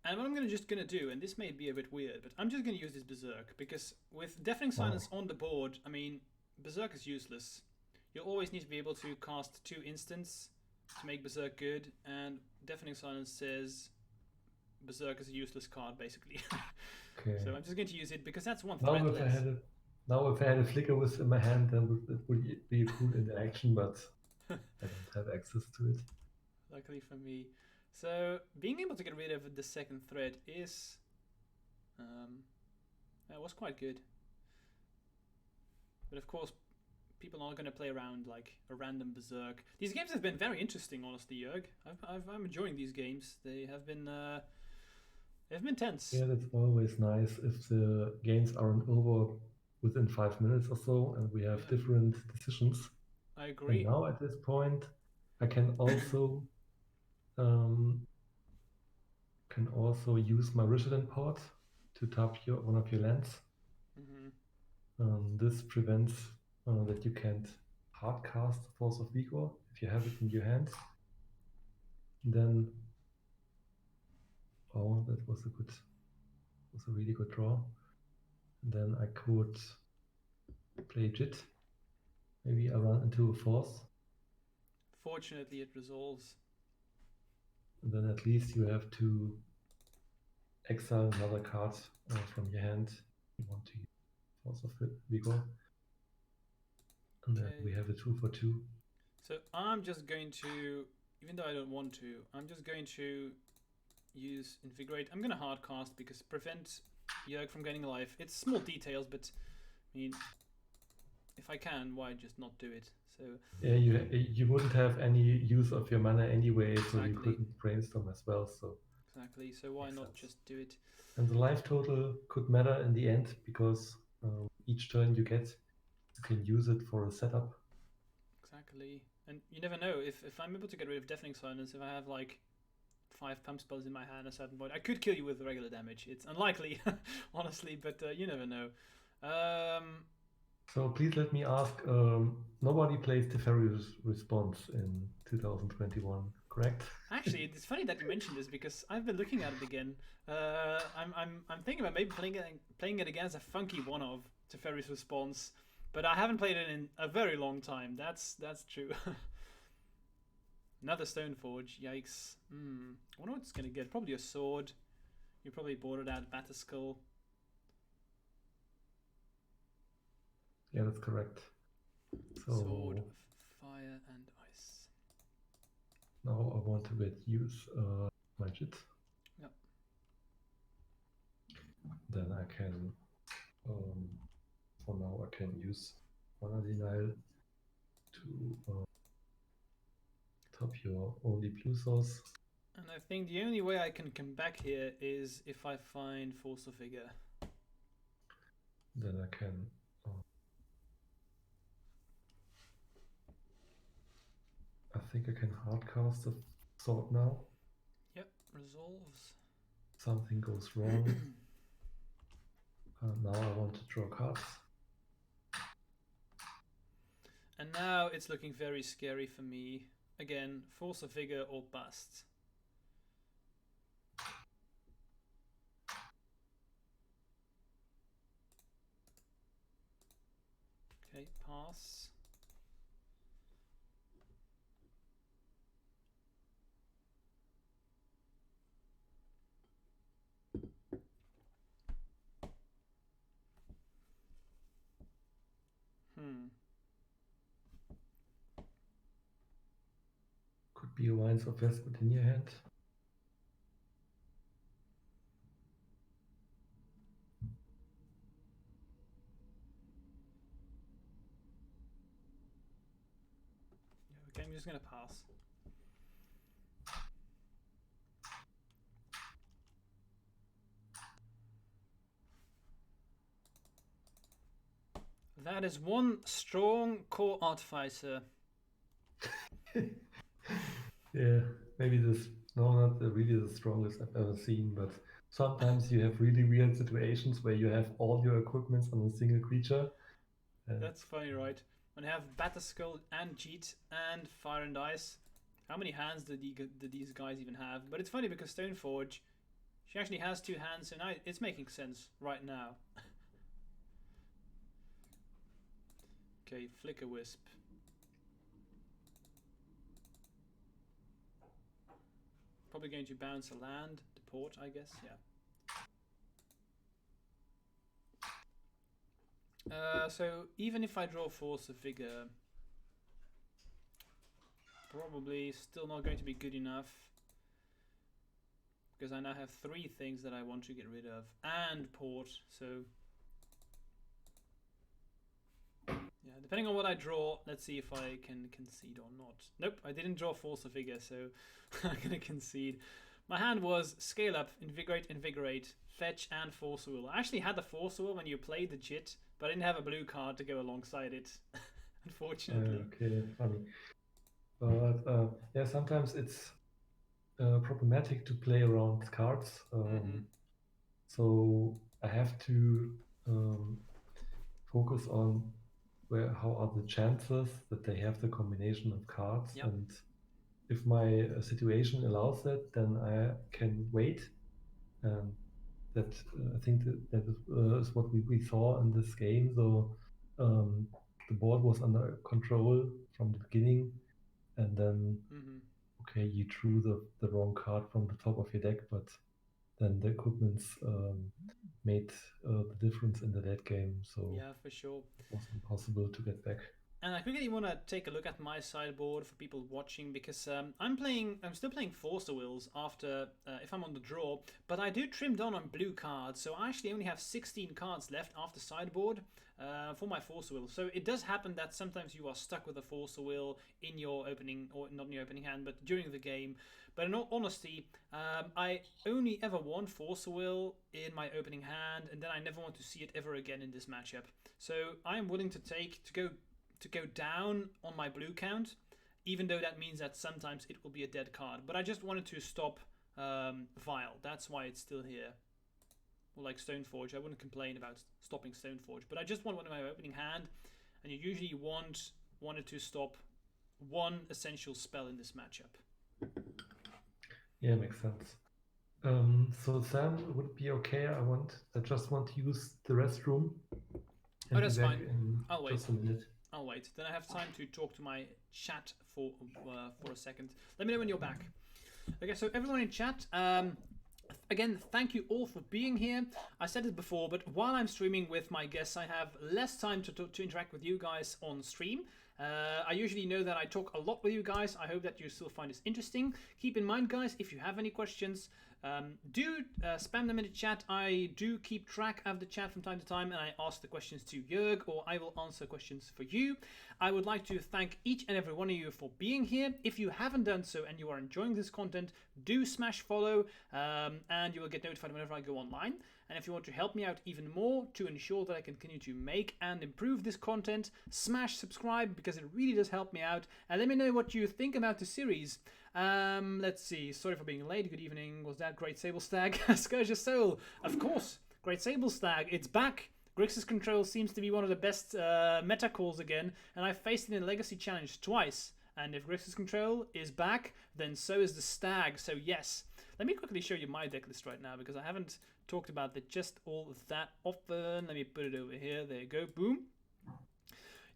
And what I'm just gonna do, and this may be a bit weird, but I'm just gonna use this Berserk, because with Deafening Silence on the board, I mean, Berserk is useless. You'll always need to be able to cast 2 instants to make Berserk good, and Deafening Silence says Berserk is a useless card, basically. Okay. So I'm just going to use it, because that's one threat less. If I had a Flicker Wisp in my hand, then it would be a cool interaction, but I don't have access to it. Luckily for me. So being able to get rid of the second threat is that was quite good. But of course, people are going to play around like a random Berserk. These games have been very interesting, honestly, Jörg. I'm enjoying these games. They have been tense. Yeah, that's always nice if the games aren't over within 5 minutes or so, and we have different decisions. I agree. And now at this point, I can also use my Resident Port to tap one of your lands. This prevents that you can't hardcast Force of Vigor if you have it in your hands. Then, that was a really good draw. And then I could play Jit. Maybe I run into a Force. Fortunately, it resolves. And then at least you have to exile another card from your hand. You want to use Force of Vigor. And then we have a 2 for 2. So I'm just going to, even though I don't want to, I'm just going to use Invigorate. I'm going to hardcast because prevent Jörg from getting life. It's small details, but I mean, if I can, why just not do it? So yeah, you wouldn't have any use of your mana anyway, so you couldn't brainstorm as well. So exactly. So why not just do it? And the life total could matter in the end because each turn you get, you can use it for a setup. Exactly. And you never know, if I'm able to get rid of Deafening Silence, if I have like 5 pump spells in my hand at a certain point, I could kill you with regular damage. It's unlikely, honestly, but you never know. So please let me ask, nobody plays Teferi's Response in 2021, correct? Actually, it's funny that you mentioned this because I've been looking at it again. I'm thinking about maybe playing it against a funky one of Teferi's Response, but I haven't played it in a very long time. That's true. Another Stoneforge, yikes. I wonder what it's gonna get. Probably a sword. You probably boarded out Batterskull. Yeah, that's correct. So sword, fire, and ice. Now I want to use Magic. Yep. Then I can, for now, I can use Mana Denial to top your only blue source. And I think the only way I can come back here is if I find Force of Vigor. Then I can. I think I can hardcast the sword now. Yep, resolves. Something goes wrong. Now I want to draw cards. And now it's looking very scary for me. Again, Force of Vigor or bust. Okay, pass. Could be a Wines of Westwood in your hand. Okay, I'm just gonna pass. That is one strong core artificer. Yeah, maybe this, no, not really the strongest I've ever seen, but sometimes you have really weird situations where you have all your equipments on a single creature. That's funny, right? When you have Batterskull and Jeet and Fire and Ice, how many hands do these guys even have? But it's funny because Stoneforge She actually has 2 hands, so now it's making sense right now. Okay, Flicker Wisp. Probably going to bounce a land, deport, I guess, yeah. So even if I draw Force of Vigor, probably still not going to be good enough, because I now have 3 things that I want to get rid of and port. So yeah, depending on what I draw, let's see if I can concede or not. Nope, I didn't draw Force of Vigor, so I'm gonna concede. My hand was Scale Up, Invigorate, Invigorate, Fetch, and Force Will. I actually had the Force Will when you played the chit, but I didn't have a blue card to go alongside it, unfortunately. Okay, funny. But yeah, sometimes it's problematic to play around cards. So I have to focus on how are the chances that they have the combination of cards. Yep. And if my situation allows that, then I can wait. That I think that is what we saw in this game. So the board was under control from the beginning, and then okay, you drew the wrong card from the top of your deck, but then the equipments made the difference in the late game. So yeah, for sure, it was impossible to get back. And I quickly want to take a look at my sideboard for people watching, because I'm still playing Force of Wills after if I'm on the draw, but I do trim down on blue cards, so I actually only have 16 cards left after sideboard for my Force of Will. So it does happen that sometimes you are stuck with a Force of Will in your opening, or not in your opening hand, but during the game. But in all honesty, I only ever won Force of Will in my opening hand, and then I never want to see it ever again in this matchup. So I am willing to go down on my blue count, even though that means that sometimes it will be a dead card. But I just wanted to stop Vial. That's why it's still here. Or like Stoneforge. I wouldn't complain about stopping Stoneforge, but I just want one in my opening hand, and you usually wanted to stop one essential spell in this matchup. Yeah, makes sense. So Sam, would it be okay? I just want to use the restroom. Oh, that's fine. I'll wait. Just a minute. I'll wait. Then I have time to talk to my chat for a second. Let me know when you're back. Okay, so everyone in chat, again, thank you all for being here. I said it before, but while I'm streaming with my guests, I have less time to interact with you guys on stream. I usually know that I talk a lot with you guys. I hope that you still find this interesting. Keep in mind, guys, if you have any questions, do spam them in the chat. I do keep track of the chat from time to time, and I ask the questions to Jörg, or I will answer questions for you. I would like to thank each and every one of you for being here. If you haven't done so and you are enjoying this content, do smash follow, and you will get notified whenever I go online. And if you want to help me out even more to ensure that I can continue to make and improve this content, smash subscribe, because it really does help me out. And let me know what you think about the series. Let's see. Sorry for being late. Good evening. Was that Great Sable Stag? Scourge Your Soul. Of course. Great Sable Stag. It's back. Grixis Control seems to be one of the best meta calls again. And I faced it in Legacy Challenge twice. And if Grixis Control is back, then so is the Stag. So yes. Let me quickly show you my deck list right now, because I haven't talked about it just all that often. Let me put it over here. There you go. Boom.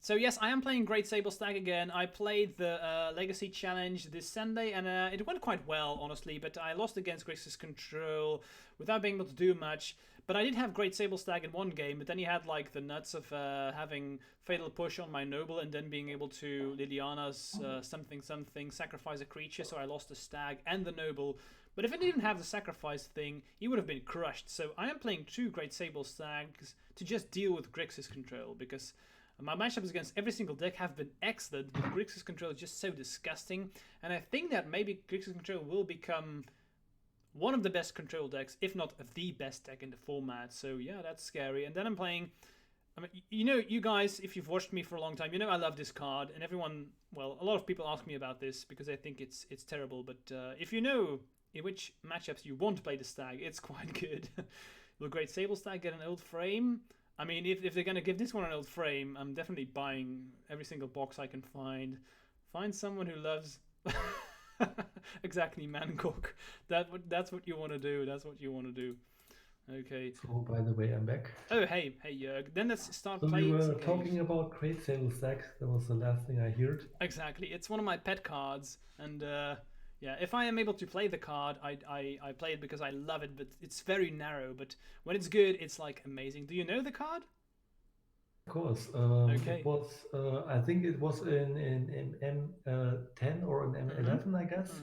So yes, I am playing Great Sable Stag again. I played the Legacy Challenge this Sunday, and it went quite well, honestly, but I lost against Grixis Control without being able to do much. But I did have Great Sable Stag in one game, but then he had like the nuts of having Fatal Push on my Noble, and then being able to Liliana's something, sacrifice a creature, so I lost the Stag and the Noble. But if I didn't have the sacrifice thing, he would have been crushed. So I am playing 2 Great Sable Stags to just deal with Grixis Control, because my matchups against every single deck have been excellent, but Grixis Control is just so disgusting. And I think that maybe Grixis Control will become one of the best control decks, if not the best deck in the format. So yeah, that's scary. And then I'm playing... I mean, you know, you guys, if you've watched me for a long time, you know I love this card. And everyone... Well, a lot of people ask me about this because they think it's terrible. But if you know in which matchups you want to play the Stag, it's quite good. Will Great Sable Stag get an old frame? I mean, if they're going to give this one an old frame, I'm definitely buying every single box I can find. Find someone who loves... Exactly, Mancook. That's what you want to do. That's what you want to do. Okay. So, by the way, I'm back. Oh, hey, Jörg. Then let's start So playing. we were talking about Great Sable Stack. That was the last thing I heard. Exactly. It's one of my pet cards, and yeah, if I am able to play the card, I play it because I love it. But it's very narrow. But when it's good, it's like amazing. Do you know the card? Of course. Okay. It was. I think it was in M10 or in M11, I guess.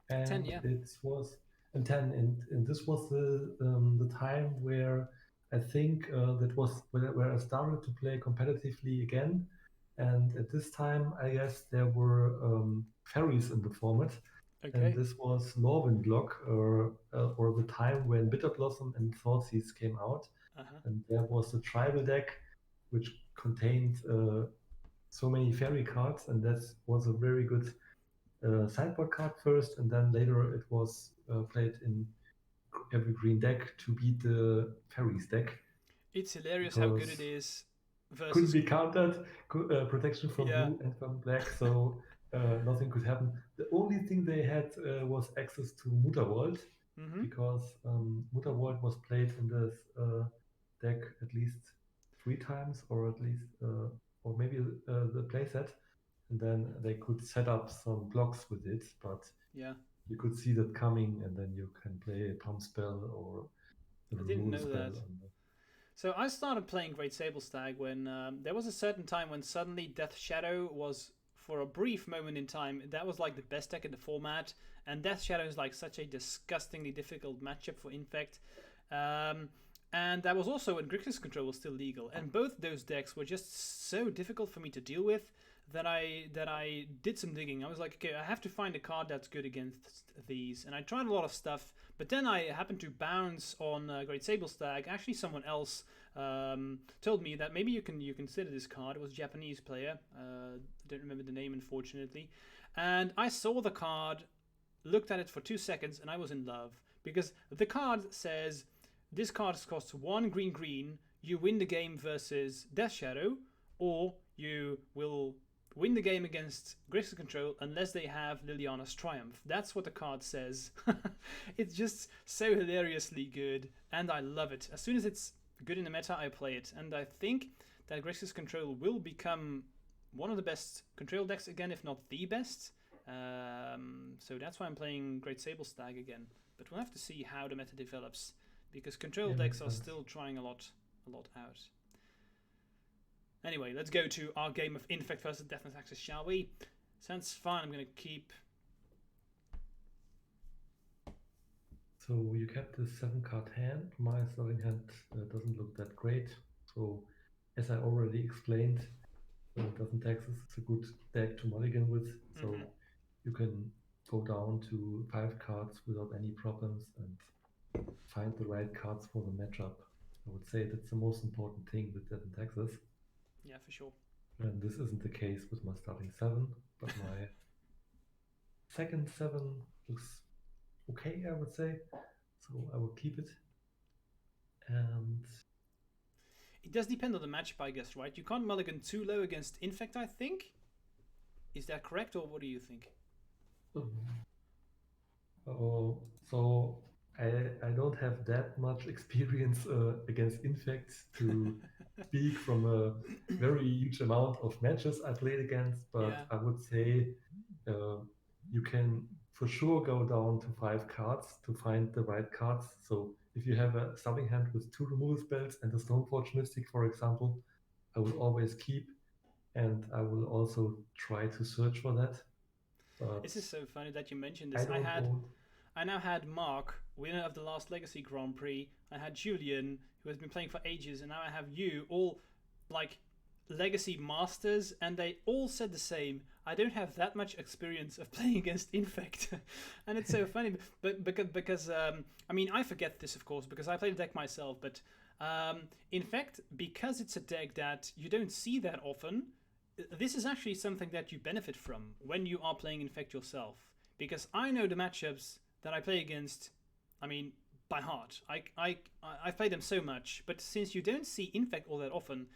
And 10, yeah. it was in 10, and this was the time where I think that was where I started to play competitively again. And at this time, I guess there were fairies in the format. Okay. And this was Lorwynlock, or the time when Bitter Blossom and Thoughtseize came out. And there was a tribal deck which contained so many fairy cards, and that was a very good sideboard card first, and then later it was played in every green deck to beat the fairies deck. It's hilarious how good it is. Versus... Couldn't be countered, protection from blue and from black, so nothing could happen. The only thing they had was access to Mutterwald, because Mutterwald was played in this deck at least 3 times, or at least, or maybe the playset. And then they could set up some blocks with it, but you could see that coming, and then you can play a pump spell or a removal spell. So I started playing Great Sable Stag when there was a certain time when suddenly Death Shadow was, for a brief moment in time, that was like the best deck in the format, and Death Shadow is like such a disgustingly difficult matchup for Infect. And that was also when Grixis Control was still legal, and both those decks were just so difficult for me to deal with that I did some digging. I was like, okay, I have to find a card that's good against these, and I tried a lot of stuff, but then I happened to bounce on Great Sable Stag. Actually, someone else told me that maybe you consider this card. It was a Japanese player. I don't remember the name, unfortunately. And I saw the card, looked at it for 2 seconds, and I was in love, because the card says, this card costs 1 green, you win the game versus Death Shadow, or you will win the game against Grixis Control unless they have Liliana's Triumph. That's what the card says. It's just so hilariously good, and I love it. As soon as it's good in the meta, I play it. And I think that Grixis Control will become one of the best control decks again, if not the best. So that's why I'm playing Great Sable Stag again. But we'll have to see how the meta develops, because control decks are still trying a lot out. Anyway, let's go to our game of Infect versus Deathless Axis, shall we? Sounds fun. I'm going to keep... So you kept this 7-card hand. My starting hand doesn't look that great. So, as I already explained, Deathless Axis is a good deck to mulligan with. So you can go down to 5 cards without any problems and find the right cards for the matchup. I would say that's the most important thing with Deathless Axis. Yeah, for sure. And this isn't the case with my starting 7, but my second 7 looks okay, I would say. So I will keep it. And it does depend on the matchup, I guess, right? You can't mulligan too low against Infect, I think. Is that correct, or what do you think? So I don't have that much experience against Infect to speak from a very huge amount of matches I played against, but I would say you can for sure go down to 5 cards to find the right cards. So if you have a starting hand with 2 removal spells and a Stoneforge Mystic, for example, I will always keep, and I will also try to search for that. This is so funny that you mentioned this. I now had Mark, winner of the last Legacy Grand Prix. I had Julian, who has been playing for ages, and now I have you, all like Legacy Masters, and they all said the same. I don't have that much experience of playing against Infect. And it's so funny, but because I mean, I forget this, of course, because I play the deck myself, but Infect, because it's a deck that you don't see that often, this is actually something that you benefit from when you are playing Infect yourself, because I know the matchups that I play against, I mean, by heart. I've played them so much, but since you don't see Infect all that often,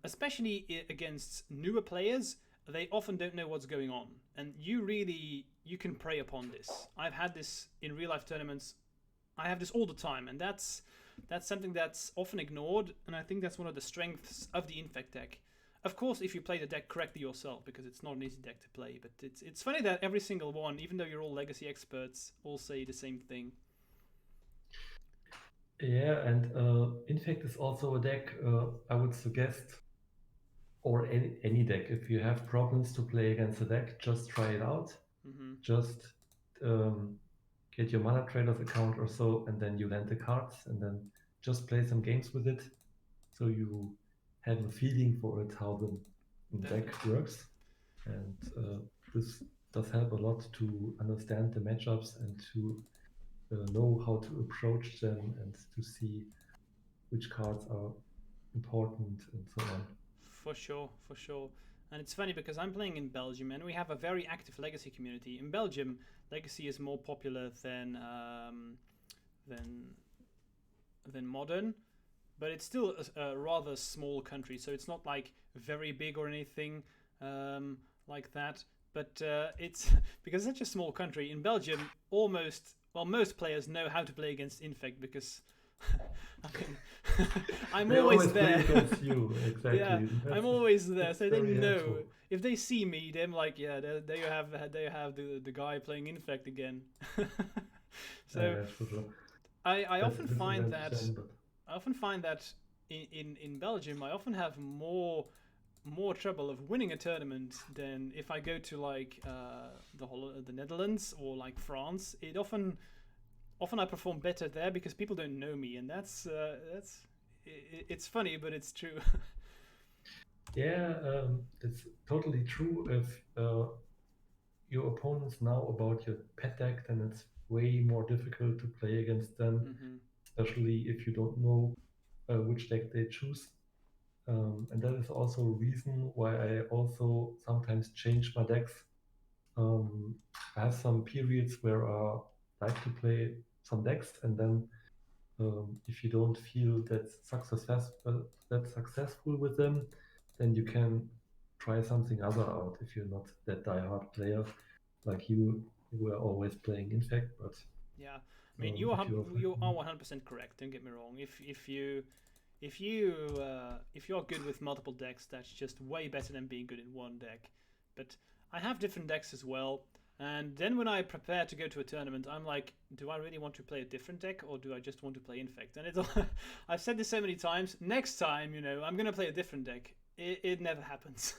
especially against newer players, they often don't know what's going on, and you really you can prey upon this. I've had this in real life tournaments. I have this all the time, and that's something that's often ignored, and I think that's one of the strengths of the Infect deck. Of course, if you play the deck correctly yourself, because it's not an easy deck to play, but it's funny that every single one, even though you're all legacy experts, all say the same thing. Yeah, and Infect is also a deck I would suggest, or any deck, if you have problems to play against a deck, just try it out. Just get your Mana Traders account or so, and then you land the cards, and then just play some games with it, so you have a feeling for it, how the deck works. And this does help a lot to understand the matchups and to know how to approach them and to see which cards are important and so on. For sure. And it's funny because I'm playing in Belgium and we have a very active legacy community. In Belgium, legacy is more popular than modern, but it's still a rather small country, so it's not like very big or anything like that. But it's because it's such a small country. In Belgium, most players know how to play against Infect because I'm always there. You, exactly. Yeah, I'm always there, so they know. Helpful. If they see me, they're like, yeah, there you have the guy playing Infect again. So sure. I often find that in Belgium, I often have more trouble of winning a tournament than if I go to like the Netherlands or like France. It often I perform better there because people don't know me, and it's funny, but it's true. Yeah, it's totally true. If your opponents know about your pet deck, then it's way more difficult to play against them, especially if you don't know which deck they choose. And that is also a reason why I also sometimes change my decks. I have some periods where I like to play some decks, and then if you don't feel that successful with them, then you can try something other out if you're not that die-hard player like you were always playing Infect. But yeah, I mean you are 100% correct. Don't get me wrong. If you're good with multiple decks, that's just way better than being good in one deck. But I have different decks as well. And then when I prepare to go to a tournament, I'm like, do I really want to play a different deck, or do I just want to play Infect? And I've said this so many times. Next time, I'm going to play a different deck. It never happens.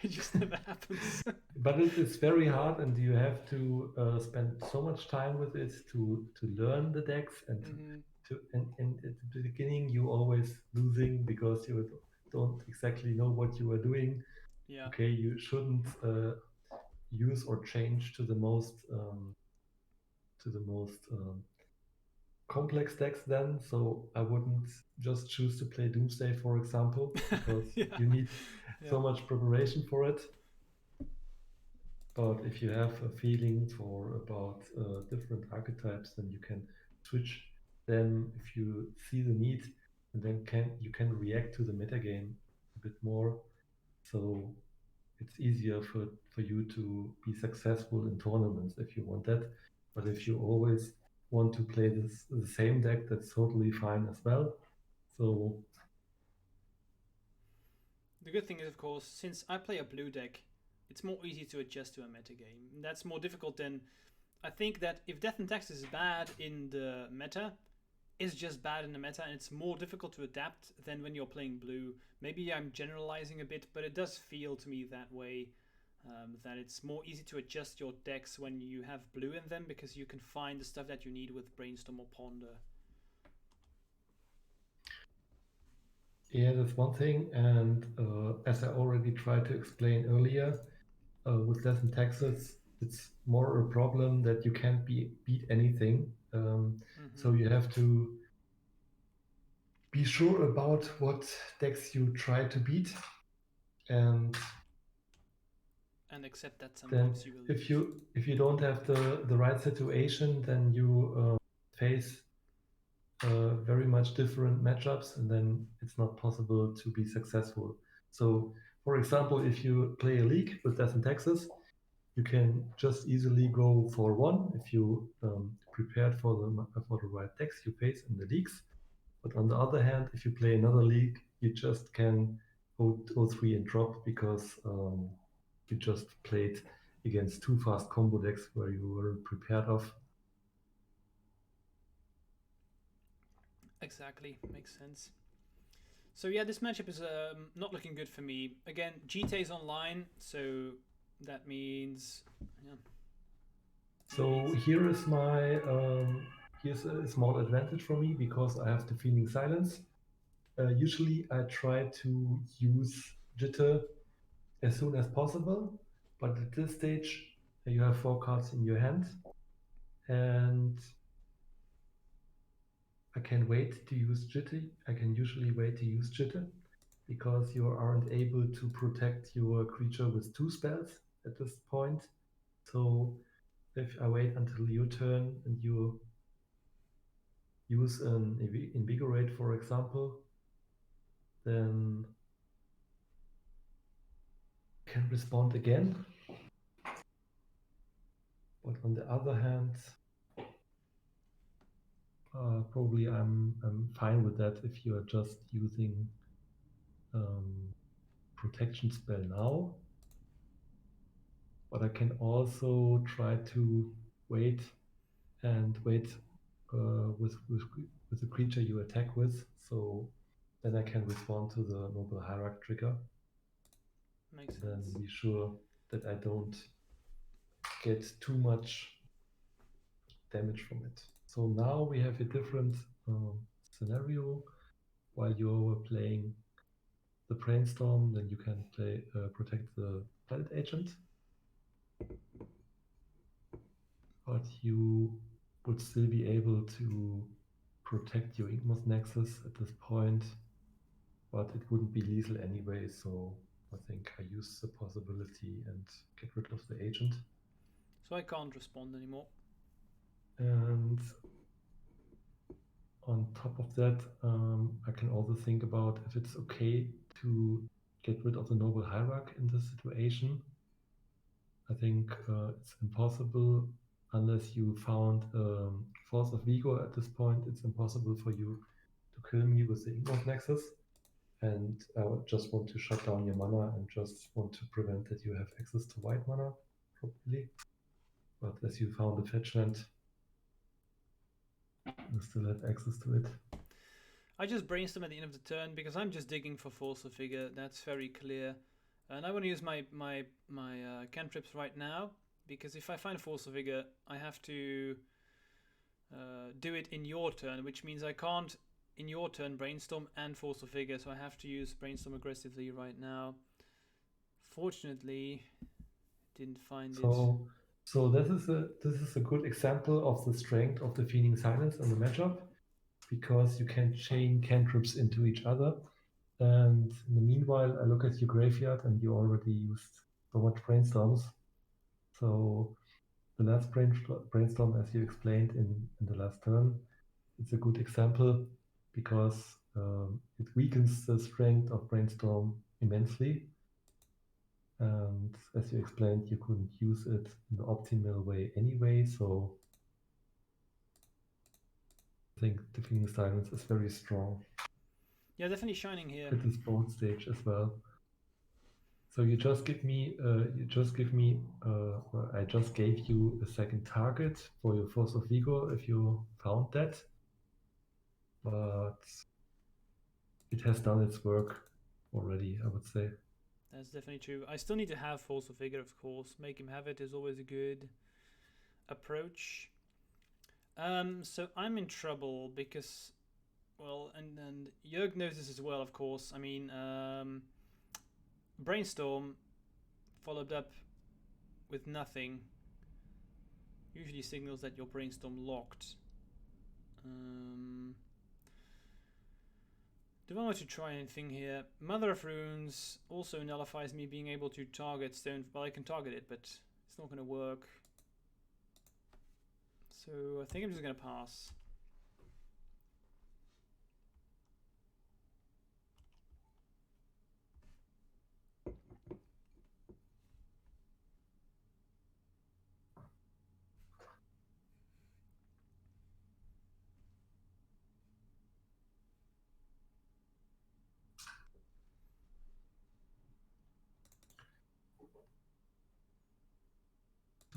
It just never happens. But it's very hard, and you have to spend so much time with it to learn the decks, and and at the beginning you always losing because you don't exactly know what you are doing. Yeah. Okay, you shouldn't use or change to the most complex decks then. So I wouldn't just choose to play Doomsday, for example, because you need so much preparation for it. But if you have a feeling about different archetypes, then you can switch them if you see the need, and then you can react to the metagame a bit more. So it's easier for you to be successful in tournaments if you want that. But if you always want to play the same deck, that's totally fine as well. So the good thing is, of course, since I play a blue deck, it's more easy to adjust to a metagame. That's more difficult than... I think that if Death and Taxes is bad in the meta, it's just bad in the meta, and it's more difficult to adapt than when you're playing blue. Maybe I'm generalizing a bit, but it does feel to me that way, that it's more easy to adjust your decks when you have blue in them, because you can find the stuff that you need with Brainstorm or Ponder. Yeah, that's one thing, and as I already tried to explain earlier, with Death and Taxes, it's more a problem that you can't beat anything. So you have to be sure about what decks you try to beat, and accept that sometimes you will. If you don't have the right situation, then you face very much different matchups, and then it's not possible to be successful. So, for example, if you play a league with Death and Taxes, you can just easily go for one if you prepared for the right decks you face in the leagues. But on the other hand, if you play another league, you just can go 3 and drop because you just played against 2 fast combo decks where you weren't prepared of. Exactly, makes sense. So yeah, this matchup is not looking good for me. Again, GT is online, so that means yeah. So here is my here's a small advantage for me because I have the Feeling Silence. Usually I try to use Jitter as soon as possible, but at this stage you have 4 cards in your hand, and I can wait to use Jitter. I can usually wait to use Jitter because you aren't able to protect your creature with 2 spells at this point. So if I wait until your turn and you use an Invigorate, for example, then I can respond again. But on the other hand, probably I'm fine with that if you are just using protection spell now. But I can also try to wait with the creature you attack with, so then I can respond to the Noble Hierarch trigger. Makes sense. Then be sure that I don't get too much damage from it. So now we have a different scenario. While you're playing the Brainstorm, then you can play protect the Planet Agent. But you would still be able to protect your Inkmoth Nexus at this point, but it wouldn't be lethal anyway, so I think I use the possibility and get rid of the agent. So I can't respond anymore. And on top of that, I can also think about if it's okay to get rid of the Noble Hierarch in this situation. I think it's impossible unless you found Force of Vigor at this point. It's impossible for you to kill me with the Inkmoth Nexus. And I just want to shut down your mana and just want to prevent that you have access to white mana, probably. But as you found the fetch land, you still have access to it. I just brainstorm at the end of the turn because I'm just digging for Force of Vigor. That's very clear. And I want to use my cantrips right now because if I find Force of Vigor, I have to do it in your turn, which means I can't in your turn Brainstorm and Force of Vigor, so I have to use Brainstorm aggressively right now. Fortunately, didn't find it. So this is a good example of the strength of the Feeling Silence in the matchup, because you can chain cantrips into each other. And in the meanwhile, I look at your graveyard and you already used so much Brainstorms. So the last Brainstorm, as you explained in the last turn, it's a good example because it weakens the strength of Brainstorm immensely. And as you explained, you couldn't use it in the optimal way anyway, so I think the Feeling Silence is very strong. Yeah, definitely shining here. At this board stage as well. So you just give me, I just gave you a second target for your Force of Vigor if you found that. But it has done its work already, I would say. That's definitely true. I still need to have Force of Vigor, of course. Make him have it is always a good approach. So I'm in trouble because, well, and Jörg knows this as well, of course. I mean, Brainstorm followed up with nothing usually signals that your Brainstorm locked. Do I want to try anything here? Mother of Runes also nullifies me being able to target stone. Well, I can target it, but it's not going to work. So I think I'm just going to pass.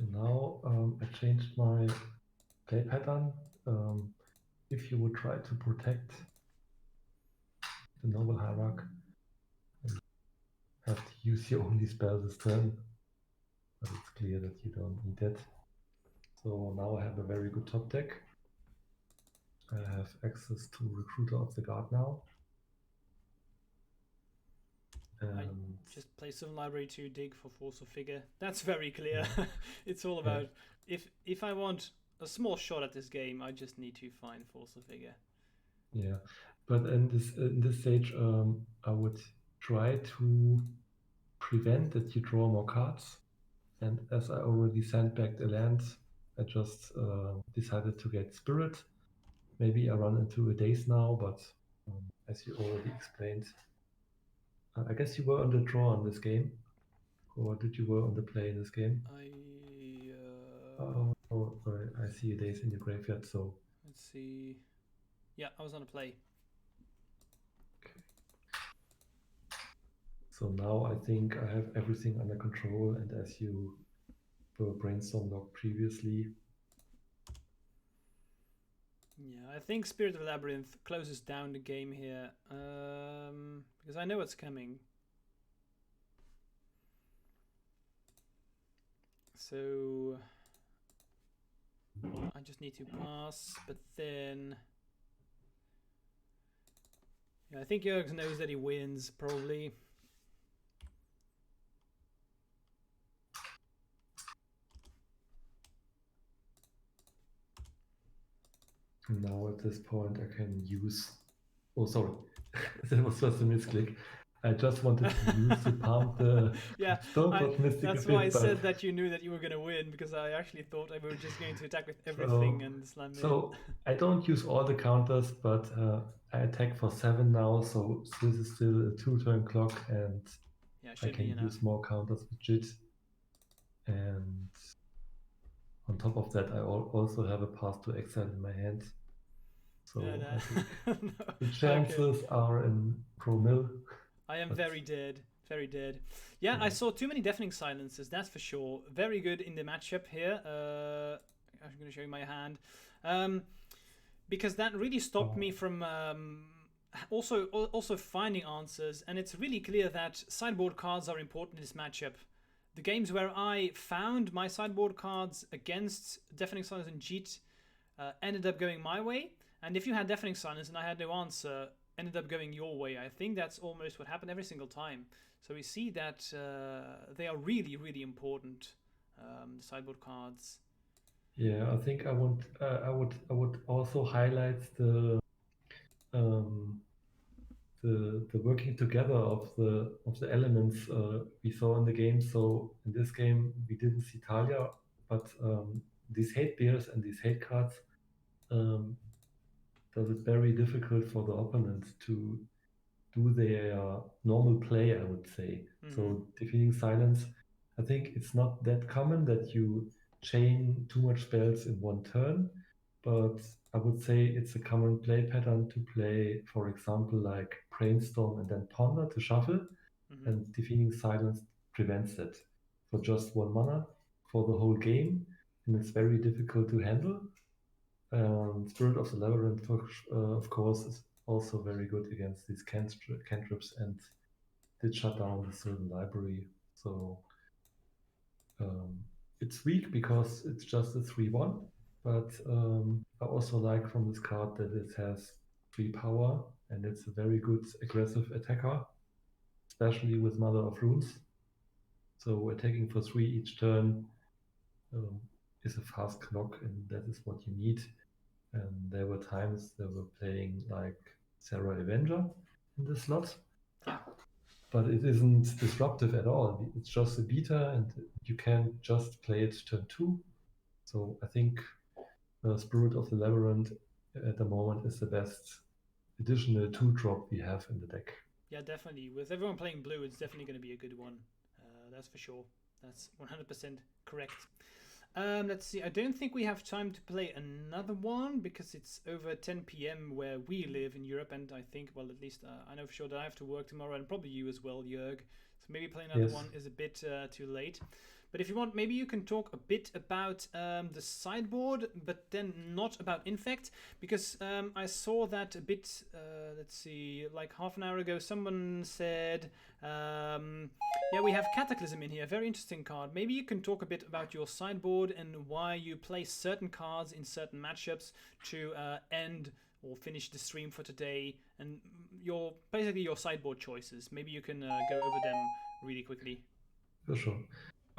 So now I changed my play pattern. If you would try to protect the noble hierarch, you have to use your only spell this turn, but it's clear that you don't need it. So now I have a very good top deck. I have access to Recruiter of the Guard now. I just play some library to dig for Force of Figure. That's very clear. Yeah. It's all about if I want a small shot at this game, I just need to find Force of Figure. Yeah, but in this stage, I would try to prevent that you draw more cards. And as I already sandbagged a land, I just decided to get Spirit. Maybe I run into a daze now, but as you already explained, I guess you were on the draw in this game, or did you were on the play in this game? Oh, sorry, I see a daze in your graveyard. So let's see. Yeah, I was on a play. Okay. So now I think I have everything under control, and as you were brainstorm log previously. Yeah, I think Spirit of Labyrinth closes down the game here, because I know what's coming. So I just need to pass, but then yeah, I think Jörg knows that he wins, probably. Now at this point I can use... Oh, sorry. That was just a misclick. I just wanted to use the palm the that's why I said that you knew that you were going to win, because I actually thought I were just going to attack with everything and slam So I don't use all the counters, but I attack for 7 now, so this is still a 2-turn clock, and I can use more counters with JIT. And on top of that, I also have a Path to Exile in my hand. So I think the chances are in pro-mill. I am very dead. Very dead. Yeah, I saw too many Deafening Silences, that's for sure. Very good in the matchup here. I'm going to show you my hand. Because that really stopped me from also finding answers. And it's really clear that sideboard cards are important in this matchup. The games where I found my sideboard cards against Deafening Silence and Jeet ended up going my way. And if you had Deafening Silence and I had no answer, ended up going your way. I think that's almost what happened every single time. So we see that they are really, really important, the sideboard cards. Yeah, I think I would also highlight the working together of the elements we saw in the game. So in this game we didn't see Talia, but these hate bears and these hate cards does it very difficult for the opponent to do their normal play, I would say. So defeating silence, I think it's not that common that you chain too much spells in one turn, but I would say it's a common play pattern to play, for example, like Brainstorm and then Ponder to shuffle, and defeating silence prevents that for just 1 mana for the whole game, and it's very difficult to handle. Spirit of the Labyrinth, of course, is also very good against these cantrips and did shut down the Sylvan Library. So it's weak because it's just a 3/1, but I also like from this card that it has 3 power and it's a very good aggressive attacker, especially with Mother of Runes. So attacking for 3 each turn is a fast clock, and that is what you need. And there were times they were playing like Sarah Avenger in the slot. But it isn't disruptive at all. It's just a beta, and you can just play it turn 2. So I think Spirit of the Labyrinth at the moment is the best additional 2-drop we have in the deck. Yeah, definitely. With everyone playing blue, it's definitely going to be a good one. That's for sure. That's 100% correct. Let's see. I don't think we have time to play another one because it's over 10 p.m. where we live in Europe, and I think, well, at least I know for sure that I have to work tomorrow, and probably you as well, Jörg. So maybe playing another one is a bit too late. But if you want, maybe you can talk a bit about the sideboard, but then not about Infect, because I saw that a bit, let's see, like half an hour ago, someone said, yeah, we have Cataclysm in here, very interesting card. Maybe you can talk a bit about your sideboard and why you play certain cards in certain matchups to end or finish the stream for today, and basically your sideboard choices. Maybe you can go over them really quickly. For sure.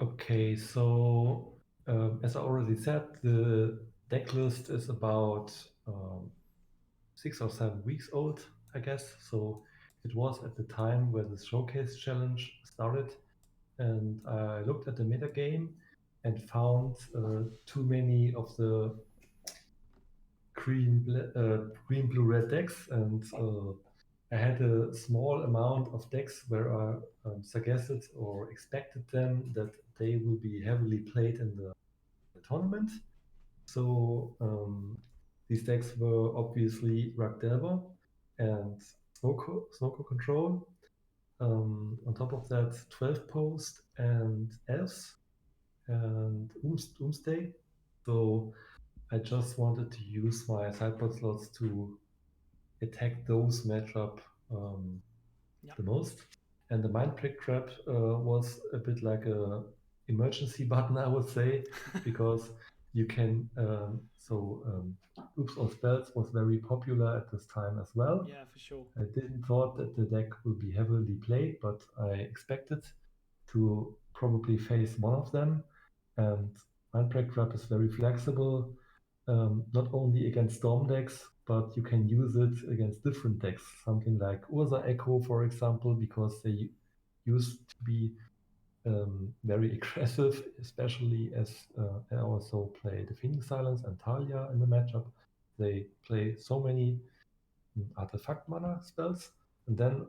Okay, so as I already said, the deck list is about 6 or 7 weeks old, I guess. So it was at the time where the showcase challenge started, and I looked at the meta game and found too many of the green, blue, red decks, and I had a small amount of decks where I suggested or expected them that they will be heavily played in the tournament. So these decks were obviously Ragdelver and Snowco Control. On top of that, 12 Post and Elves and Doomsday. So I just wanted to use my sideboard slots to attack those matchup the most. And the Mind Prick Trap was a bit like a emergency button, I would say, because you can. Oops on Spells was very popular at this time as well. Yeah, for sure. I didn't thought that the deck would be heavily played, but I expected to probably face one of them. And Mind Prick Trap is very flexible, not only against Storm decks, but you can use it against different decks. Something like Urza Echo, for example, because they used to be very aggressive, especially as I also play the Phoenix Silence and Talia in the matchup. They play so many artifact mana spells, and then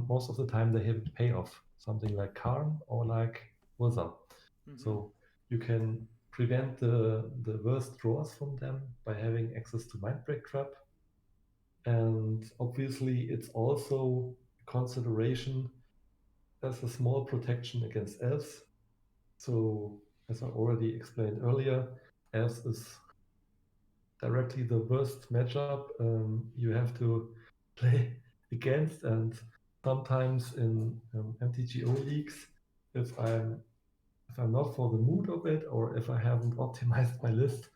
most of the time they have a payoff, something like Karn or like Urza. So you can prevent the worst draws from them by having access to Mind Break Trap. And obviously it's also a consideration as a small protection against elves. So as I already explained earlier, elves is directly the worst matchup you have to play against, and sometimes in MTGO leagues, if I'm not for the mood of it, or if I haven't optimized my list,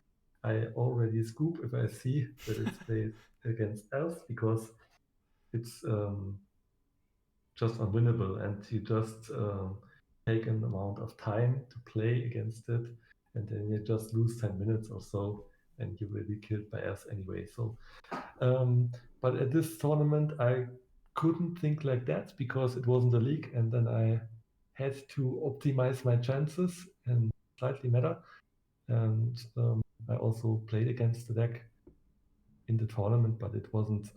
I already scoop if I see that it's played against elves, because it's just unwinnable, and you just take an amount of time to play against it, and then you just lose 10 minutes or so, and you will be killed by elves anyway. So, but at this tournament, I couldn't think like that because it wasn't a league, and then I had to optimize my chances and slightly meta. And I also played against the deck in the tournament, but it wasn't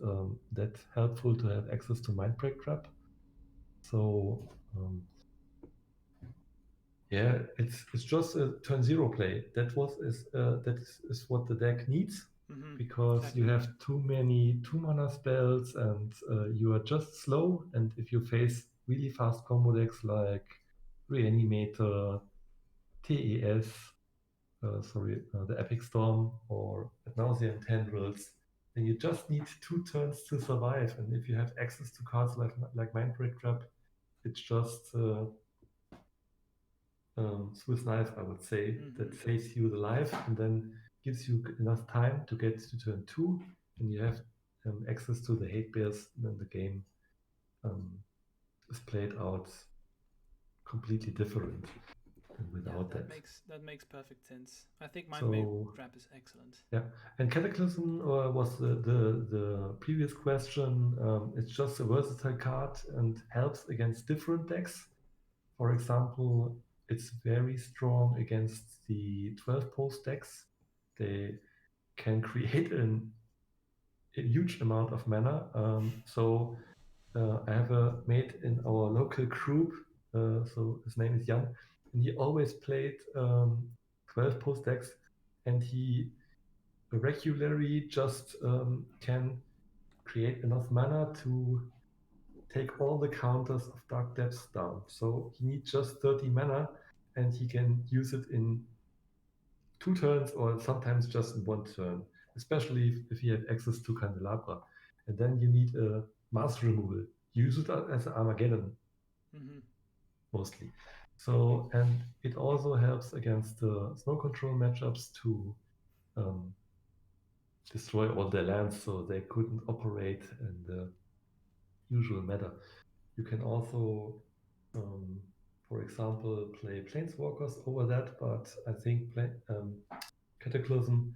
that helpful to have access to Mind Break Trap. So yeah, it's just a turn 0 play. That is what the deck needs, because exactly. You have too many 2-mana spells, and you are just slow. And if you face really fast combo decks like Reanimator, TES, the Epic Storm, or Nausea and Tendrils, then you just need 2 turns to survive. And if you have access to cards like Mind Break Trap, it's just Swiss knife, I would say, that saves you the life and then gives you enough time to get to turn 2, and you have access to the hate bears. Then the game is played out completely different without that. That makes perfect sense. I think Mind Break Trap is excellent. Yeah, and Cataclysm was the previous question. It's just a versatile card and helps against different decks. For example, it's very strong against the 12 post decks. They can create a huge amount of mana. So I have a mate in our local group. So his name is Jan, and he always played 12 post decks, and he regularly just can create enough mana to take all the counters of Dark Depths down. So he needs just 30 mana, and he can use it in 2 turns or sometimes just in 1 turn, especially if you have access to Candelabra. And then you need a mass removal. Use it as an Armageddon, mostly. So, and it also helps against the snow control matchups to destroy all their lands so they couldn't operate in the usual manner. You can also, for example, play Planeswalkers over that, but I think Cataclysm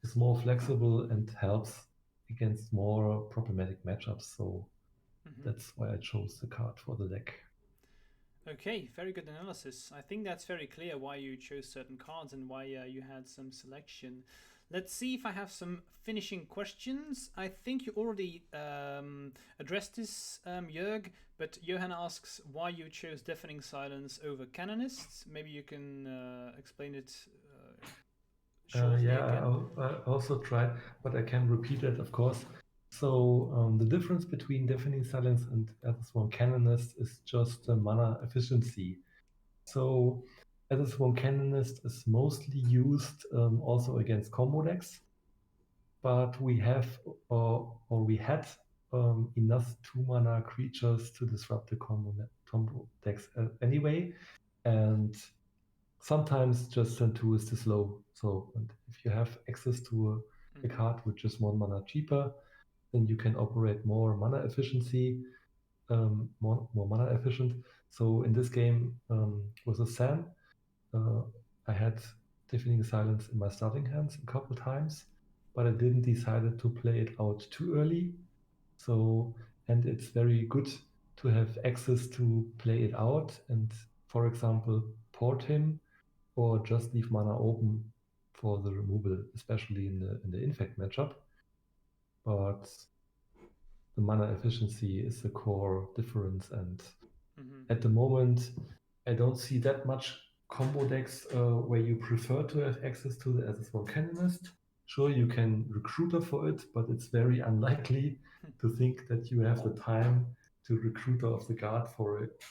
is more flexible and helps against more problematic matchups. So that's why I chose the card for the deck. Okay, very good analysis. I think that's very clear why you chose certain cards and why you had some selection. Let's see if I have some finishing questions. I think you already addressed this, Jörg, but Johan asks why you chose Deafening Silence over Canonists. Maybe you can explain it shortly again. I also tried, but I can repeat it, of course. So the difference between Deafening Silence and Aether Canonist is just mana efficiency. So Aether Canonist is mostly used also against combo decks, but we have or we had enough 2-mana creatures to disrupt the combo decks anyway, and sometimes just turn 2 is too slow. So and if you have access to a card which is 1 mana cheaper, then you can operate more mana efficiency, more mana efficient. So in this game with a Sam, I had Deafening Silence in my starting hands a couple times, but I didn't decide to play it out too early. So, and it's very good to have access to play it out and, for example, port him or just leave mana open for the removal, especially in the Infect matchup. But the mana efficiency is the core difference, and at the moment, I don't see that much combo decks where you prefer to have access to the SS1 Canonist. Sure, you can recruiter for it, but it's very unlikely to think that you have the time to recruiter of the guard for it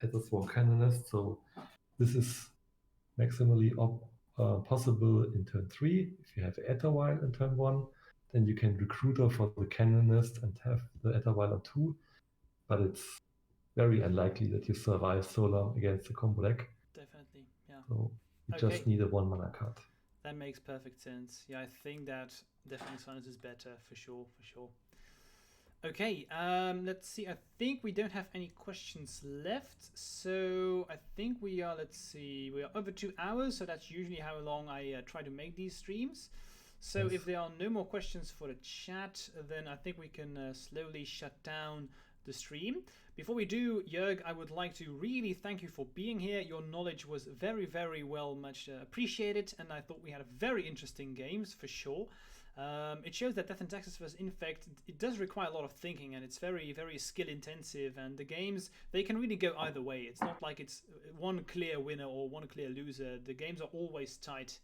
SS1 Canonist. So this is maximally possible in turn 3. If you have Etterwile in turn 1, then you can recruiter for the Canonist and have the Etterwile on 2. But it's very unlikely that you survive so long against the combo deck. Definitely, yeah. So you just need a 1-mana card. That makes perfect sense. Yeah, I think that Deafening Silence is better for sure. Okay, let's see. I think we don't have any questions left. So I think we are, we are over 2 hours. So that's usually how long I try to make these streams. So if there are no more questions for the chat, then I think we can slowly shut down the stream. Before we do, Jörg, I would like to really thank you for being here. Your knowledge was very, very much appreciated, and I thought we had a very interesting games for sure. It shows that Death and Taxes vs. Infect, it does require a lot of thinking, and it's very, very skill intensive, and the games, they can really go either way. It's not like it's one clear winner or one clear loser. The games are always tight.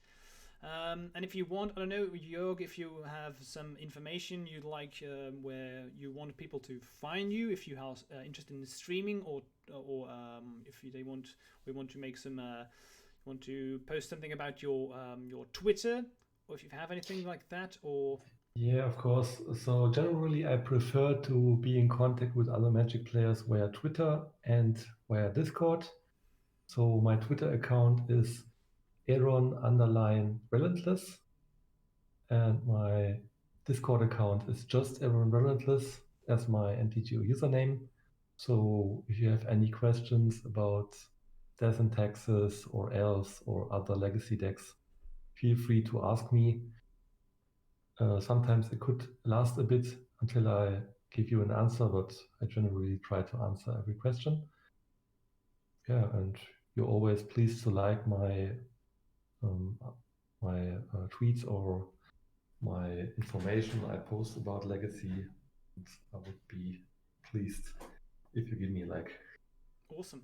And if you want, I don't know, Jörg, if you have some information you'd like where you want people to find you, if you are interested in streaming, or if we want to make some, want to post something about your Twitter, or if you have anything like that, or... Yeah, of course. So generally, I prefer to be in contact with other Magic players via Twitter and via Discord. So my Twitter account is EronRelentless, and my Discord account is just EronRelentless as my MTGO username. So if you have any questions about Death and Taxes or Elves or other legacy decks, feel free to ask me. Sometimes it could last a bit until I give you an answer, but I generally try to answer every question. Yeah, and you're always pleased to like my tweets or my information I post about Legacy. And I would be pleased if you give me a like. Awesome.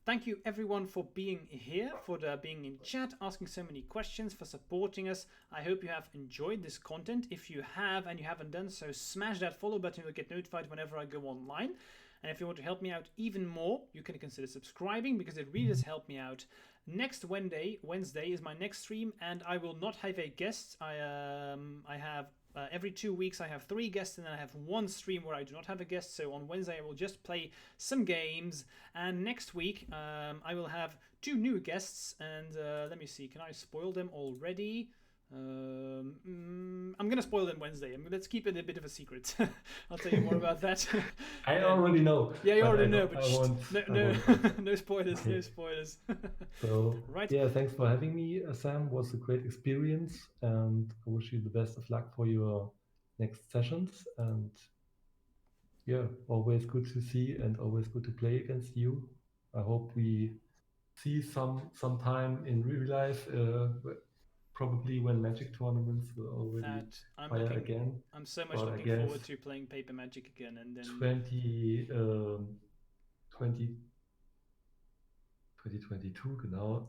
thank you everyone for being here, for being in chat, asking so many questions, for supporting us. I hope you have enjoyed this content. If you have and you haven't done so, smash that follow button. You'll get notified whenever I go online. And if you want to help me out even more, you can consider subscribing, because it really does help me out. Next Wednesday is my next stream, and I will not have a guest. I have every 2 weeks I have 3 guests, and then I have 1 stream where I do not have a guest. So on Wednesday I will just play some games, and next week I will have 2 new guests. And let me see, can I spoil them already? I'm gonna spoil them Wednesday. let's keep it a bit of a secret. I'll tell you more about that. I already know. Yeah, you already know, but no spoilers. No spoilers. So right. Yeah, thanks for having me, Sam. It was a great experience, and I wish you the best of luck for your next sessions. And yeah, always good to see and always good to play against you. I hope we see some time in real life. Probably when Magic tournaments will already fire again. I'm so much looking forward to playing Paper Magic again. And then 2022, genau.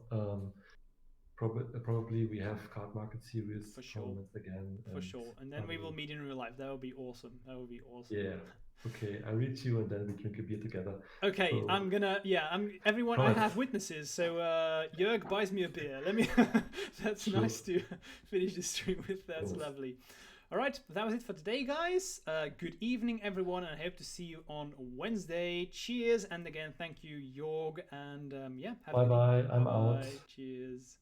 Probably we have Card Market Series tournaments again. For sure. And then we will meet in real life. That would be awesome. Yeah. Okay, I'll reach you and then we drink a beer together. Okay, so, everyone, right. I have witnesses, so Jörg buys me a beer. That's sure. Nice to finish the stream with. That's lovely. All right, that was it for today, guys. Good evening, everyone, and I hope to see you on Wednesday. Cheers, and again, thank you, Jörg, and bye-bye, I'm out. Cheers.